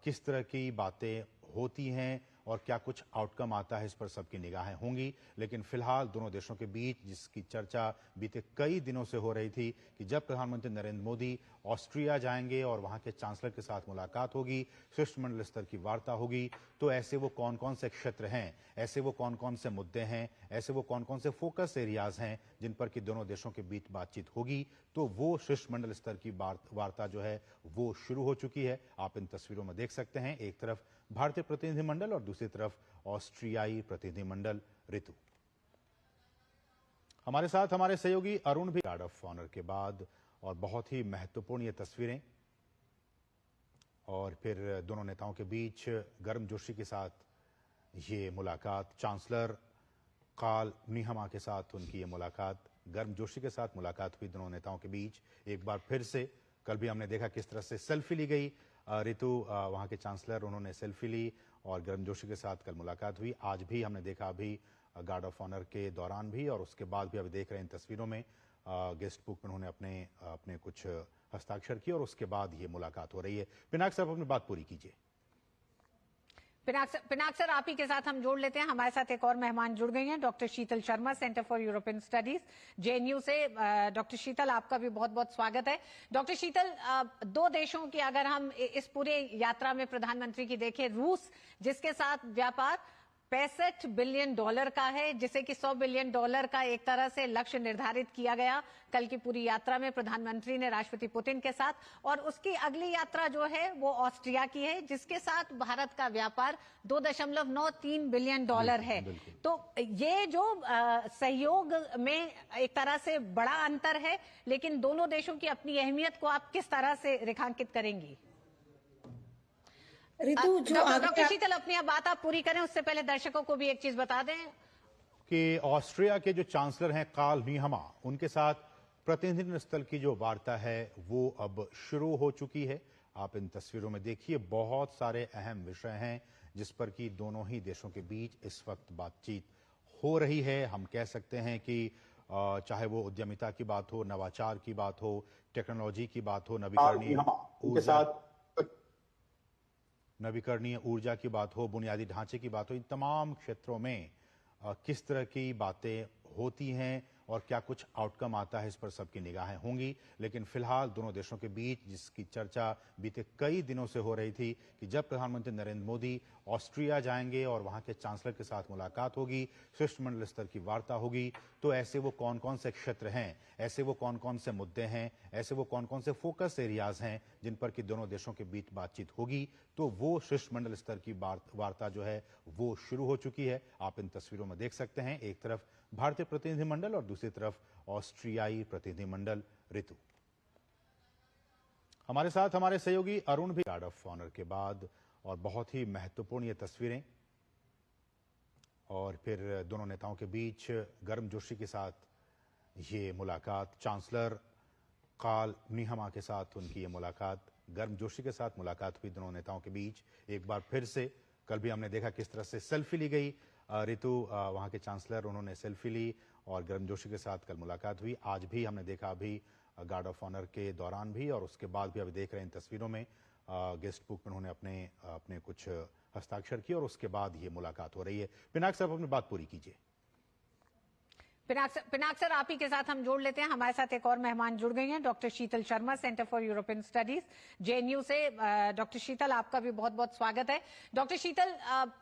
किस तरह की बातें होती हैं और क्या कुछ आउटकम आता है, इस पर सबकी निगाहें होंगी। लेकिन फिलहाल दोनों देशों के बीच जिसकी चर्चा बीते कई दिनों से हो रही थी कि जब प्रधानमंत्री नरेंद्र मोदी ऑस्ट्रिया जाएंगे और वहां के चांसलर के साथ मुलाकात होगी, शिष्टमंडल स्तर की वार्ता होगी, तो ऐसे वो कौन कौन से क्षेत्र हैं, ऐसे वो कौन कौन से मुद्दे हैं, ऐसे वो कौन कौन से फोकस एरियाज हैं जिन पर कि दोनों देशों के बीच बातचीत होगी। तो वो शिष्टमंडल स्तर की वार्ता जो है वो शुरू हो चुकी है। आप इन तस्वीरों में देख सकते हैं, एक तरफ भारतीय प्रतिनिधिमंडल और दूसरी तरफ ऑस्ट्रियाई प्रतिनिधिमंडल। ऋतु, हमारे साथ हमारे सहयोगी अरुण भी। गार्ड ऑफ ऑनर के बाद और बहुत ही महत्वपूर्ण ये तस्वीरें, और फिर दोनों नेताओं के बीच गर्मजोशी के साथ ये मुलाकात, चांसलर कार्ल नीहमा के साथ उनकी ये मुलाकात, गर्मजोशी के साथ मुलाकात हुई दोनों नेताओं के बीच। एक बार फिर से कल भी हमने देखा किस तरह से सेल्फी ली गई। ऋतु, वहां के चांसलर, उन्होंने सेल्फी ली और गर्मजोशी के साथ कल मुलाकात हुई। आज भी हमने देखा अभी गार्ड ऑफ ऑनर के दौरान भी और उसके बाद भी अभी देख रहे हैं इन तस्वीरों में गेस्ट बुक में उन्होंने अपने कुछ हस्ताक्षर किए और उसके बाद ये मुलाकात हो रही है। पिनाक साहब, अपनी बात पूरी कीजिए। पिनाक सर, आप ही के साथ हम जोड़ लेते हैं। हमारे साथ एक और मेहमान जुड़ गई हैं, doctor Sheetal Sharma, centre for European studies, JNU से। डॉक्टर शीतल, आपका भी बहुत बहुत स्वागत है। डॉक्टर शीतल, दो देशों की अगर हम इस पूरे यात्रा में प्रधानमंत्री की देखें, रूस जिसके साथ व्यापार $65 बिलियन का है, जिसे कि $100 बिलियन का एक तरह से लक्ष्य निर्धारित किया गया कल की पूरी यात्रा में प्रधानमंत्री ने राष्ट्रपति पुतिन के साथ। और उसकी अगली यात्रा जो है वो ऑस्ट्रिया की है, जिसके साथ भारत का व्यापार $2.93 बिलियन है। तो ये जो सहयोग में एक तरह से बड़ा अंतर है, लेकिन दोनों देशों की अपनी अहमियत को आप किस तरह से रेखांकित करेंगी? ऋतु, जो डॉक्टर शीतल, अपनी बात आप पूरी करें, उससे पहले दर्शकों को भी एक चीज बता दें कि ऑस्ट्रिया के जो चांसलर हैं कार्ल नीहमा, उनके साथ प्रतिनिधि स्तर की जो वार्ता है वो अब शुरू हो चुकी है। आप इन तस्वीरों में देखिए, बहुत सारे अहम विषय हैं जिस पर कि दोनों ही देशों के बीच इस वक्त बातचीत हो रही है। हम कह सकते हैं कि चाहे वो उद्यमिता की बात हो, नवाचार की बात हो, टेक्नोलॉजी की बात हो, नवीकरणीय ऊर्जा की बात हो, बुनियादी ढांचे की बात हो, इन तमाम क्षेत्रों में किस तरह की बातें होती हैं और क्या कुछ आउटकम आता है, इस पर सबकी निगाहें होंगी। लेकिन फिलहाल दोनों देशों के बीच जिसकी चर्चा बीते कई दिनों से हो रही थी कि जब प्रधानमंत्री नरेंद्र मोदी ऑस्ट्रिया जाएंगे और वहां के चांसलर के साथ मुलाकात होगी, शिष्टमंडल स्तर की वार्ता होगी, तो ऐसे वो कौन कौन से क्षेत्र हैं, ऐसे वो कौन कौन से मुद्दे हैं, ऐसे वो कौन कौन से फोकस एरियाज हैं जिन पर कि दोनों देशों के बीच बातचीत होगी। तो वो शिष्टमंडल स्तर की वार्ता जो है वो शुरू हो चुकी है। आप इन तस्वीरों में देख सकते हैं, एक तरफ भारतीय प्रतिनिधिमंडल और दूसरी तरफ ऑस्ट्रियाई प्रतिनिधिमंडल। ऋतु, हमारे साथ हमारे सहयोगी अरुण भी। गार्ड ऑफ ऑनर के बाद और बहुत ही महत्वपूर्ण ये तस्वीरें, और फिर दोनों नेताओं के बीच गर्मजोशी के साथ ये मुलाकात, चांसलर कार्ल नीहमा के साथ उनकी ये मुलाकात, गर्मजोशी के साथ मुलाकात हुई दोनों नेताओं के बीच। एक बार फिर से कल भी हमने देखा किस तरह से सेल्फी ली गई। ऋतु, वहां के चांसलर, उन्होंने सेल्फी ली और गर्मजोशी के साथ कल मुलाकात हुई। आज भी हमने देखा अभी गार्ड ऑफ ऑनर के दौरान भी और उसके बाद भी अभी देख रहे हैं इन तस्वीरों में गेस्ट बुक में उन्होंने अपने कुछ हस्ताक्षर किए और उसके बाद ये मुलाकात हो रही है। पिनाक साहब अपनी बात पूरी कीजिए। पिनाक सर, आप ही के साथ हम जोड़ लेते हैं। हमारे साथ एक और मेहमान जुड़ गई हैं, doctor Sheetal Sharma, centre for European studies JNU से। डॉक्टर शीतल, आपका भी बहुत बहुत स्वागत है। डॉक्टर शीतल,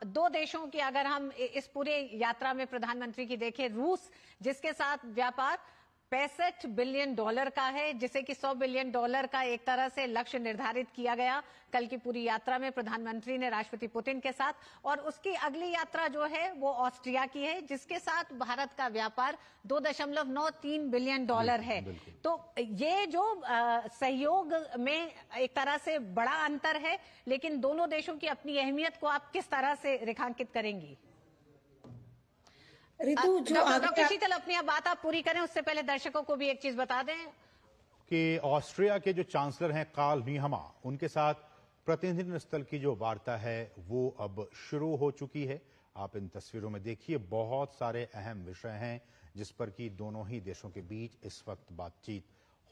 दो देशों की अगर हम इस पूरे यात्रा में प्रधानमंत्री की देखें, रूस जिसके साथ व्यापार $65 बिलियन का है, जिसे कि $100 बिलियन का एक तरह से लक्ष्य निर्धारित किया गया कल की पूरी यात्रा में प्रधानमंत्री ने राष्ट्रपति पुतिन के साथ, और उसकी अगली यात्रा जो है वो ऑस्ट्रिया की है, जिसके साथ भारत का व्यापार $2.93 बिलियन है। तो ये जो सहयोग में एक तरह से बड़ा अंतर है, लेकिन दोनों देशों की अपनी अहमियत को आप किस तरह से रेखांकित करेंगी? ऋतु, जो डॉक्टर शीतल, अपनी अब बात आप पूरी करें, उससे पहले दर्शकों को भी एक चीज बता दें कि ऑस्ट्रिया के जो चांसलर हैं कार्ल नीहमा, उनके साथ प्रतिनिधि स्तर की जो वार्ता है वो अब शुरू हो चुकी है। आप इन तस्वीरों में देखिए, बहुत सारे अहम विषय हैं जिस पर कि दोनों ही देशों के बीच इस वक्त बातचीत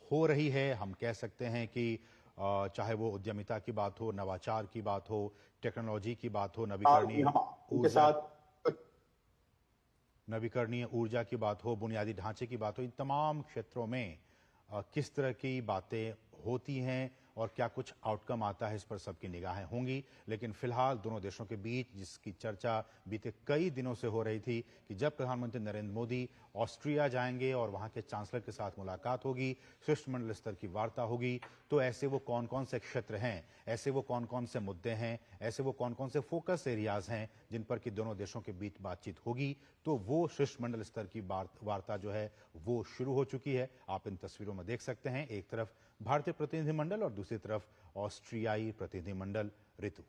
हो रही है। हम कह सकते हैं कि चाहे वो उद्यमिता की बात हो, नवाचार की बात हो, टेक्नोलॉजी की बात हो, नवीकरणीय ऊर्जा की बात हो, बुनियादी ढांचे की बात हो, इन तमाम क्षेत्रों में किस तरह की बातें होती हैं और क्या कुछ आउटकम आता है, इस पर सबकी निगाहें होंगी। लेकिन फिलहाल दोनों देशों के बीच जिसकी चर्चा बीते कई दिनों से हो रही थी कि जब प्रधानमंत्री नरेंद्र मोदी ऑस्ट्रिया जाएंगे और वहां के चांसलर के साथ मुलाकात होगी, शिष्टमंडल स्तर की वार्ता होगी, तो ऐसे वो कौन कौन से क्षेत्र हैं, ऐसे वो कौन कौन से मुद्दे हैं, ऐसे वो कौन कौन से फोकस एरियाज हैं जिन पर कि दोनों देशों के बीच बातचीत होगी, तो वो शिष्टमंडल स्तर की वार्ता जो है वो शुरू हो चुकी है। आप इन तस्वीरों में देख सकते हैं, एक तरफ भारतीय प्रतिनिधिमंडल और दूसरी तरफ ऑस्ट्रियाई प्रतिनिधिमंडल। ऋतु,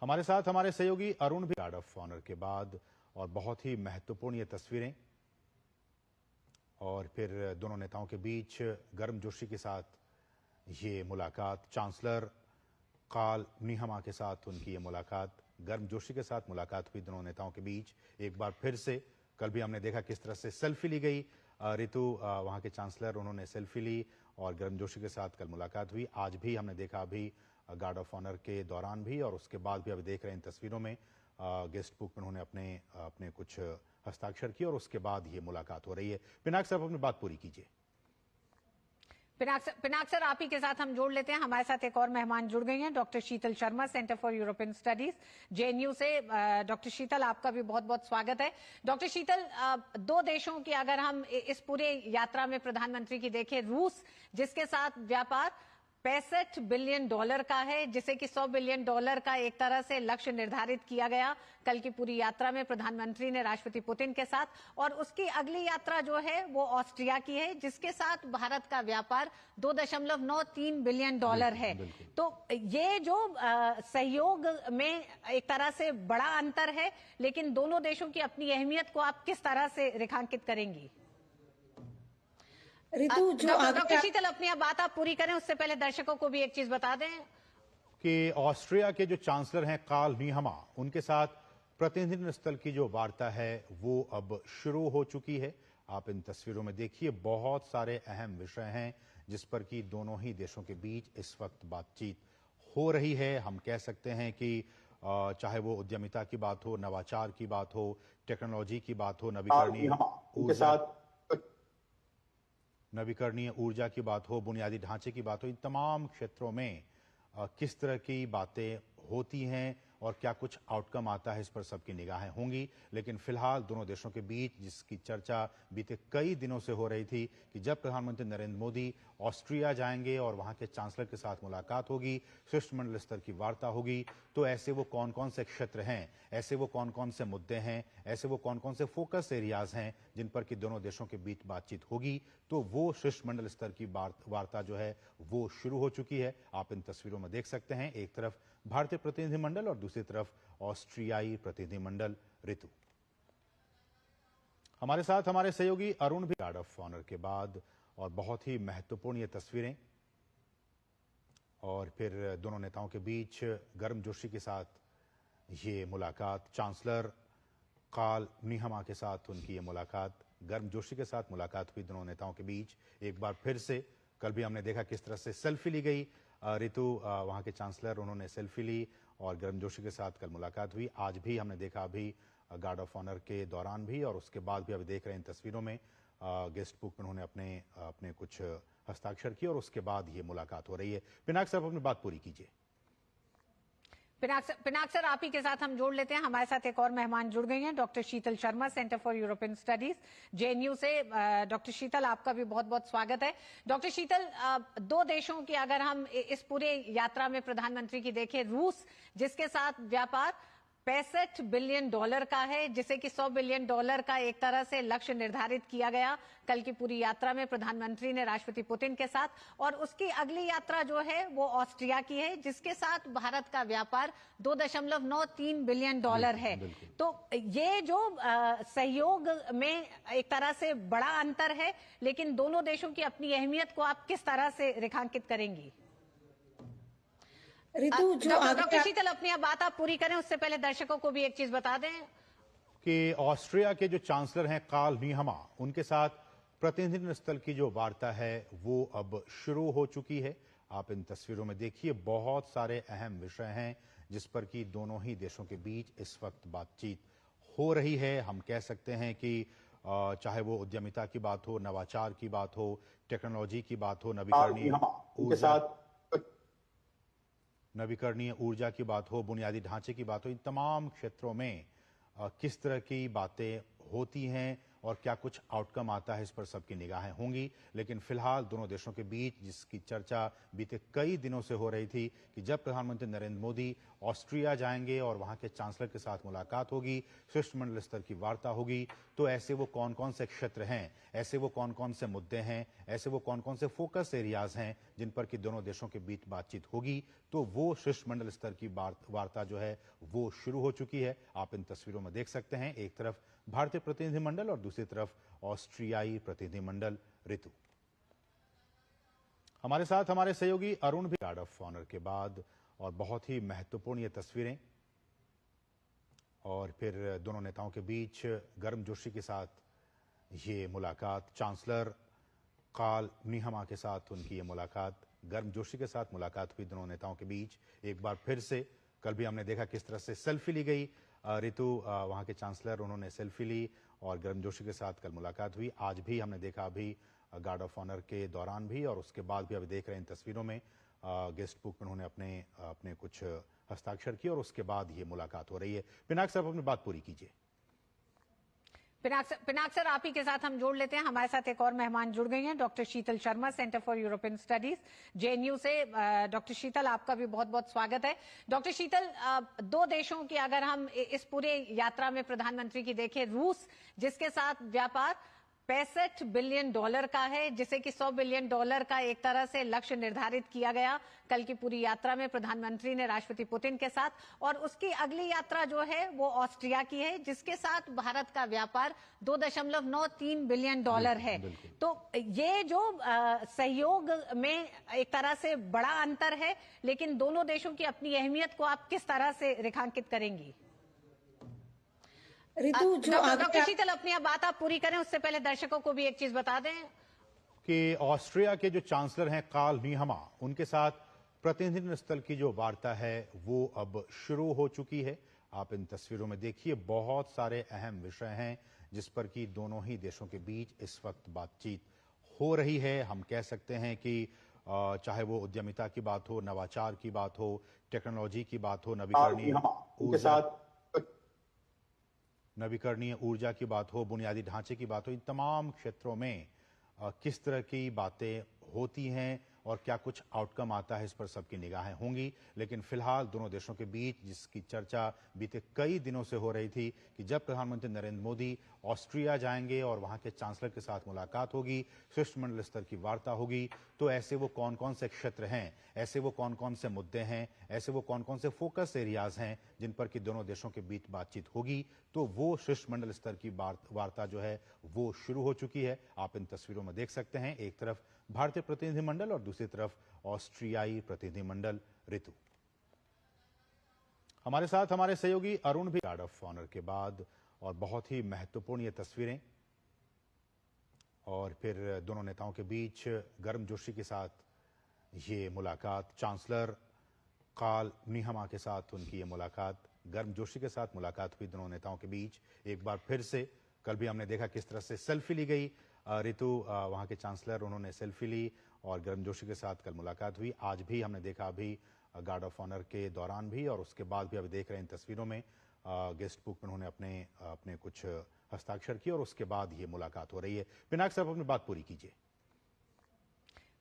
हमारे साथ हमारे सहयोगी अरुण भी गार्ड ऑफ ऑनर के बाद, और बहुत ही महत्वपूर्ण ये तस्वीरें, और फिर दोनों नेताओं के बीच गर्मजोशी के साथ ये मुलाकात, चांसलर कार्ल नीहमा के साथ उनकी ये मुलाकात, गर्मजोशी के साथ मुलाकात हुई दोनों नेताओं के बीच एक बार फिर से। कल भी हमने देखा किस तरह से सेल्फी ली गई, ऋतु वहां के चांसलर उन्होंने सेल्फी ली और गर्मजोशी के साथ कल मुलाकात हुई। आज भी हमने देखा अभी गार्ड ऑफ ऑनर के दौरान भी और उसके बाद भी अभी देख रहे हैं इन तस्वीरों में गेस्ट बुक में उन्होंने अपने कुछ हस्ताक्षर किए और उसके बाद ये मुलाकात हो रही है। पिनाक साहब अपनी बात पूरी कीजिए। पिनाक सर, आप ही के साथ हम जोड़ लेते हैं। हमारे साथ एक और मेहमान जुड़ गई हैं, doctor Sheetal Sharma, centre for European studies JNU से। डॉक्टर शीतल, आपका भी बहुत बहुत स्वागत है। डॉक्टर शीतल, दो देशों की अगर हम इस पूरे यात्रा में प्रधानमंत्री की देखें, रूस जिसके साथ व्यापार $65 बिलियन का है, जिसे कि $100 बिलियन का एक तरह से लक्ष्य निर्धारित किया गया कल की पूरी यात्रा में प्रधानमंत्री ने राष्ट्रपति पुतिन के साथ, और उसकी अगली यात्रा जो है वो ऑस्ट्रिया की है, जिसके साथ भारत का व्यापार $2.93 बिलियन है। तो ये जो सहयोग में एक तरह से बड़ा अंतर है, लेकिन दोनों देशों की अपनी अहमियत को आप किस तरह से रेखांकित करेंगी? ऋतु, जो डॉक्टर शीतल, अपनी अब बात आप पूरी करें, उससे पहले दर्शकों को भी एक चीज बता दें कि ऑस्ट्रिया के जो चांसलर हैं कार्ल नीहमा, उनके साथ प्रतिनिधि स्तर की जो वार्ता है वो अब शुरू हो चुकी है। आप इन तस्वीरों में देखिए, बहुत सारे अहम विषय हैं जिस पर कि दोनों ही देशों के बीच इस वक्त बातचीत हो रही है। हम कह सकते हैं कि चाहे वो उद्यमिता की बात हो, नवाचार की बात हो, टेक्नोलॉजी की बात हो, नवीकरणीय ऊर्जा की बात हो, बुनियादी ढांचे की बात हो, इन तमाम क्षेत्रों में किस तरह की बातें होती हैं और क्या कुछ आउटकम आता है, इस पर सबकी निगाहें होंगी। लेकिन फिलहाल दोनों देशों के बीच जिसकी चर्चा बीते कई दिनों से हो रही थी कि जब प्रधानमंत्री नरेंद्र मोदी ऑस्ट्रिया जाएंगे और वहां के चांसलर के साथ मुलाकात होगी, शिष्टमंडल स्तर की वार्ता होगी, तो ऐसे वो कौन कौन से क्षेत्र हैं, ऐसे वो कौन कौन से मुद्दे हैं, ऐसे वो कौन कौन से फोकस एरियाज हैं जिन पर कि दोनों देशों के बीच बातचीत होगी, तो वो शिष्टमंडल स्तर की वार्ता जो है वो शुरू हो चुकी है। आप इन तस्वीरों में देख सकते हैं, एक तरफ भारतीय प्रतिनिधिमंडल और दूसरी तरफ ऑस्ट्रियाई प्रतिनिधिमंडल। ऋतु, हमारे साथ हमारे सहयोगी अरुण भी गार्ड ऑफ ऑनर के बाद, और बहुत ही महत्वपूर्ण ये तस्वीरें, और फिर दोनों नेताओं के बीच गर्मजोशी के साथ ये मुलाकात, चांसलर कार्ल नीहमा के साथ उनकी ये मुलाकात, गर्मजोशी के साथ मुलाकात हुई दोनों नेताओं के बीच एक बार फिर से। कल भी हमने देखा किस तरह से सेल्फी ली गई। ऋतु वहां के चांसलर, उन्होंने सेल्फी ली और गर्मजोशी के साथ कल मुलाकात हुई। आज भी हमने देखा अभी गार्ड ऑफ ऑनर के दौरान भी और उसके बाद भी अभी देख रहे हैं इन तस्वीरों में गेस्ट बुक में उन्होंने अपने कुछ हस्ताक्षर किए और उसके बाद ये मुलाकात हो रही है। पिनाक साहब, अपनी बात पूरी कीजिए। पिनाक सर, आप ही के साथ हम जोड़ लेते हैं। हमारे साथ एक और मेहमान जुड़ गई हैं, doctor Sheetal Sharma, centre for European studies, JNU से। डॉक्टर शीतल, आपका भी बहुत बहुत स्वागत है। डॉक्टर शीतल, दो देशों की अगर हम इस पूरे यात्रा में प्रधानमंत्री की देखें, रूस जिसके साथ व्यापार $65 बिलियन का है, जिसे कि $100 बिलियन का एक तरह से लक्ष्य निर्धारित किया गया कल की पूरी यात्रा में प्रधानमंत्री ने राष्ट्रपति पुतिन के साथ। और उसकी अगली यात्रा जो है वो ऑस्ट्रिया की है, जिसके साथ भारत का व्यापार $2.93 बिलियन है। तो ये जो सहयोग में एक तरह से बड़ा अंतर है, लेकिन दोनों देशों की अपनी अहमियत को आप किस तरह से रेखांकित करेंगी? ऋतु, जो डॉक्टर शीतल, अपनी बात आप पूरी करें, उससे पहले दर्शकों को भी एक चीज बता दें कि ऑस्ट्रिया के जो चांसलर हैं कार्ल नीहमा, उनके साथ प्रतिनिधि स्तर की जो वार्ता है वो अब शुरू हो चुकी है। आप इन तस्वीरों में देखिए, बहुत सारे अहम विषय हैं जिस पर कि दोनों ही देशों के बीच इस वक्त बातचीत हो रही है। हम कह सकते हैं कि चाहे वो उद्यमिता की बात हो, नवाचार की बात हो, टेक्नोलॉजी की बात हो, नवीकरणीय ऊर्जा की बात हो, बुनियादी ढांचे की बात हो, इन तमाम क्षेत्रों में किस तरह की बातें होती हैं और क्या कुछ आउटकम आता है, इस पर सबकी निगाहें होंगी। लेकिन फिलहाल दोनों देशों के बीच जिसकी चर्चा बीते कई दिनों से हो रही थी कि जब प्रधानमंत्री नरेंद्र मोदी ऑस्ट्रिया जाएंगे और वहां के चांसलर के साथ मुलाकात होगी, शिष्टमंडल स्तर की वार्ता होगी, तो ऐसे वो कौन कौन से क्षेत्र हैं, ऐसे वो कौन कौन से मुद्दे हैं, ऐसे वो कौन कौन से फोकस एरियाज हैं जिन पर कि दोनों देशों के बीच बातचीत होगी, तो वो शिष्टमंडल स्तर की वार्ता जो है वो शुरू हो चुकी है। आप इन तस्वीरों में देख सकते हैं, एक तरफ भारतीय प्रतिनिधिमंडल और दूसरी तरफ ऑस्ट्रियाई प्रतिनिधिमंडल। ऋतु, हमारे साथ हमारे सहयोगी अरुण भी। गार्ड ऑफ ऑनर के बाद और बहुत ही महत्वपूर्ण ये तस्वीरें और फिर दोनों नेताओं के बीच गर्मजोशी के साथ ये मुलाकात, चांसलर कार्ल नीहमा के साथ उनकी ये मुलाकात, गर्मजोशी के साथ मुलाकात हुई दोनों नेताओं के बीच एक बार फिर से। कल भी हमने देखा किस तरह से सेल्फी ली गई। ऋतु, वहां के चांसलर, उन्होंने सेल्फी ली और गर्मजोशी के साथ कल मुलाकात हुई। आज भी हमने देखा अभी गार्ड ऑफ ऑनर के दौरान भी और उसके बाद भी अभी देख रहे हैं इन तस्वीरों में गेस्ट बुक में उन्होंने अपने कुछ हस्ताक्षर किए और उसके बाद ये मुलाकात हो रही है। पिनाक साहब, अपनी बात पूरी कीजिए। पिनाक सर, आप ही के साथ हम जोड़ लेते हैं। हमारे साथ एक और मेहमान जुड़ गई हैं, doctor Sheetal Sharma, centre for European studies, JNU से। डॉक्टर शीतल, आपका भी बहुत बहुत स्वागत है। डॉक्टर शीतल, दो देशों की अगर हम इस पूरे यात्रा में प्रधानमंत्री की देखें, रूस जिसके साथ व्यापार $65 बिलियन का है, जिसे कि $100 बिलियन का एक तरह से लक्ष्य निर्धारित किया गया कल की पूरी यात्रा में प्रधानमंत्री ने राष्ट्रपति पुतिन के साथ। और उसकी अगली यात्रा जो है वो ऑस्ट्रिया की है, जिसके साथ भारत का व्यापार $2.93 बिलियन है। तो ये जो सहयोग में एक तरह से बड़ा अंतर है, लेकिन दोनों देशों की अपनी अहमियत को आप किस तरह से रेखांकित करेंगी? ऋतु, जो डॉक्टर शीतल, अपनी बात आप पूरी करें, उससे पहले दर्शकों को भी एक चीज बता दें कि ऑस्ट्रिया के जो चांसलर हैं कार्ल नीहमा, उनके साथ प्रतिनिधि स्तर की जो वार्ता है वो अब शुरू हो चुकी है। आप इन तस्वीरों में देखिए, बहुत सारे अहम विषय हैं जिस पर कि दोनों ही देशों के बीच इस वक्त बातचीत हो रही है। हम कह सकते हैं कि चाहे वो उद्यमिता की बात हो, नवाचार की बात हो, टेक्नोलॉजी की बात हो, नवीकरणीय ऊर्जा की बात हो, बुनियादी ढांचे की बात हो, इन तमाम क्षेत्रों में किस तरह की बातें होती हैं और क्या कुछ आउटकम आता है, इस पर सबकी निगाहें होंगी। लेकिन फिलहाल दोनों देशों के बीच जिसकी चर्चा बीते कई दिनों से हो रही थी कि जब प्रधानमंत्री नरेंद्र मोदी ऑस्ट्रिया जाएंगे और वहां के चांसलर के साथ मुलाकात होगी, शिष्टमंडल स्तर की वार्ता होगी, तो ऐसे वो कौन कौन से क्षेत्र हैं, ऐसे वो कौन कौन से मुद्दे हैं, ऐसे वो कौन कौन से फोकस एरियाज हैं जिन पर कि दोनों देशों के बीच बातचीत होगी, तो वो शिष्टमंडल स्तर की वार्ता जो है वो शुरू हो चुकी है। आप इन तस्वीरों में देख सकते हैं, एक तरफ भारतीय प्रतिनिधिमंडल और दूसरी तरफ ऑस्ट्रियाई प्रतिनिधिमंडल। ऋतु, हमारे साथ हमारे सहयोगी अरुण भी। गार्ड ऑफ ऑनर के बाद और बहुत ही महत्वपूर्ण ये तस्वीरें और फिर दोनों नेताओं के बीच गर्मजोशी के साथ ये मुलाकात, चांसलर कार्ल नीहमा के साथ उनकी ये मुलाकात, गर्मजोशी के साथ मुलाकात हुई दोनों नेताओं के बीच एक बार फिर से। कल भी हमने देखा किस तरह से सेल्फी ली गई, ऋतु वहाँ के चांसलर उन्होंने सेल्फी ली और गर्मजोशी के साथ कल मुलाकात हुई। आज भी हमने देखा अभी गार्ड ऑफ ऑनर के दौरान भी और उसके बाद भी अभी देख रहे हैं इन तस्वीरों में गेस्ट बुक में उन्होंने अपने कुछ हस्ताक्षर किए और उसके बाद ये मुलाकात हो रही है। पिनाक साहब अपनी बात पूरी कीजिए।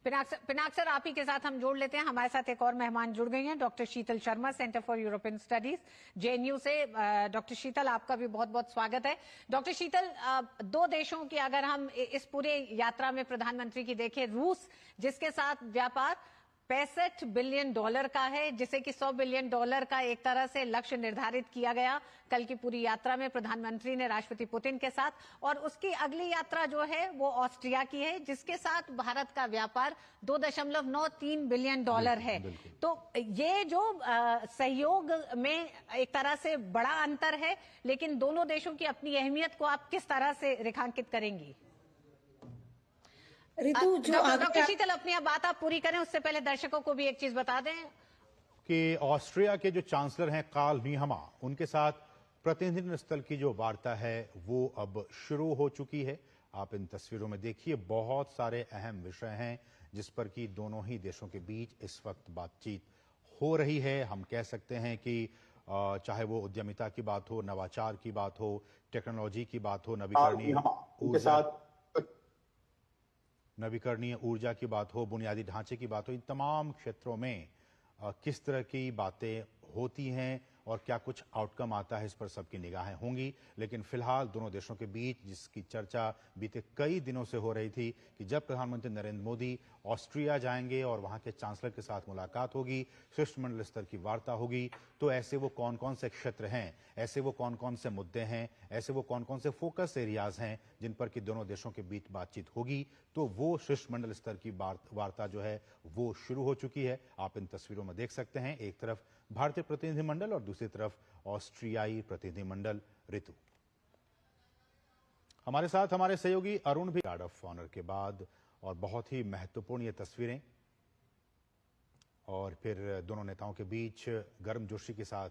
पिनाक सर, आप ही के साथ हम जोड़ लेते हैं। हमारे साथ एक और मेहमान जुड़ गई हैं, doctor Sheetal Sharma, centre for European studies, JNU से। डॉक्टर शीतल, आपका भी बहुत बहुत स्वागत है। डॉक्टर शीतल, दो देशों की अगर हम इस पूरे यात्रा में प्रधानमंत्री की देखें, रूस जिसके साथ व्यापार $65 बिलियन का है, जिसे कि $100 बिलियन का एक तरह से लक्ष्य निर्धारित किया गया कल की पूरी यात्रा में प्रधानमंत्री ने राष्ट्रपति पुतिन के साथ। और उसकी अगली यात्रा जो है वो ऑस्ट्रिया की है, जिसके साथ भारत का व्यापार $2.93 बिलियन है। तो ये जो सहयोग में एक तरह से बड़ा अंतर है, लेकिन दोनों देशों की अपनी अहमियत को आप किस तरह से रेखांकित करेंगी? ऋतु, जो डॉक्टर शीतल, अपनी बात आप पूरी करें, उससे पहले दर्शकों को भी एक चीज बता दें कि ऑस्ट्रिया के जो चांसलर हैं कार्ल नीहमा, उनके साथ प्रतिनिधि स्तर की जो वार्ता है वो अब शुरू हो चुकी है। आप इन तस्वीरों में देखिए, बहुत सारे अहम विषय हैं जिस पर कि दोनों ही देशों के बीच इस वक्त बातचीत हो रही है। हम कह सकते हैं कि चाहे वो उद्यमिता की बात हो, नवाचार की बात हो, टेक्नोलॉजी की बात हो, नवीकरणीय ऊर्जा की बात हो, बुनियादी ढांचे की बात हो, इन तमाम क्षेत्रों में किस तरह की बातें होती हैं और क्या कुछ आउटकम आता है, इस पर सबकी निगाहें होंगी। लेकिन फिलहाल दोनों देशों के बीच जिसकी चर्चा बीते कई दिनों से हो रही थी कि जब प्रधानमंत्री नरेंद्र मोदी ऑस्ट्रिया जाएंगे और वहां के चांसलर के साथ मुलाकात होगी, शिष्टमंडल स्तर की वार्ता होगी, तो ऐसे वो कौन कौन से क्षेत्र हैं, ऐसे वो कौन कौन से मुद्दे हैं, ऐसे वो कौन कौन से फोकस एरियाज हैं जिन पर कि दोनों देशों के बीच बातचीत होगी। तो वो शिष्टमंडल स्तर की वार्ता जो है वो शुरू हो चुकी है। आप इन तस्वीरों में देख सकते हैं, एक तरफ भारतीय प्रतिनिधिमंडल और दूसरी तरफ ऑस्ट्रियाई प्रतिनिधिमंडल। ऋतु, हमारे साथ हमारे सहयोगी अरुण भी। गार्ड ऑफ ऑनर के बाद और बहुत ही महत्वपूर्ण ये तस्वीरें और फिर दोनों नेताओं के बीच गर्मजोशी के साथ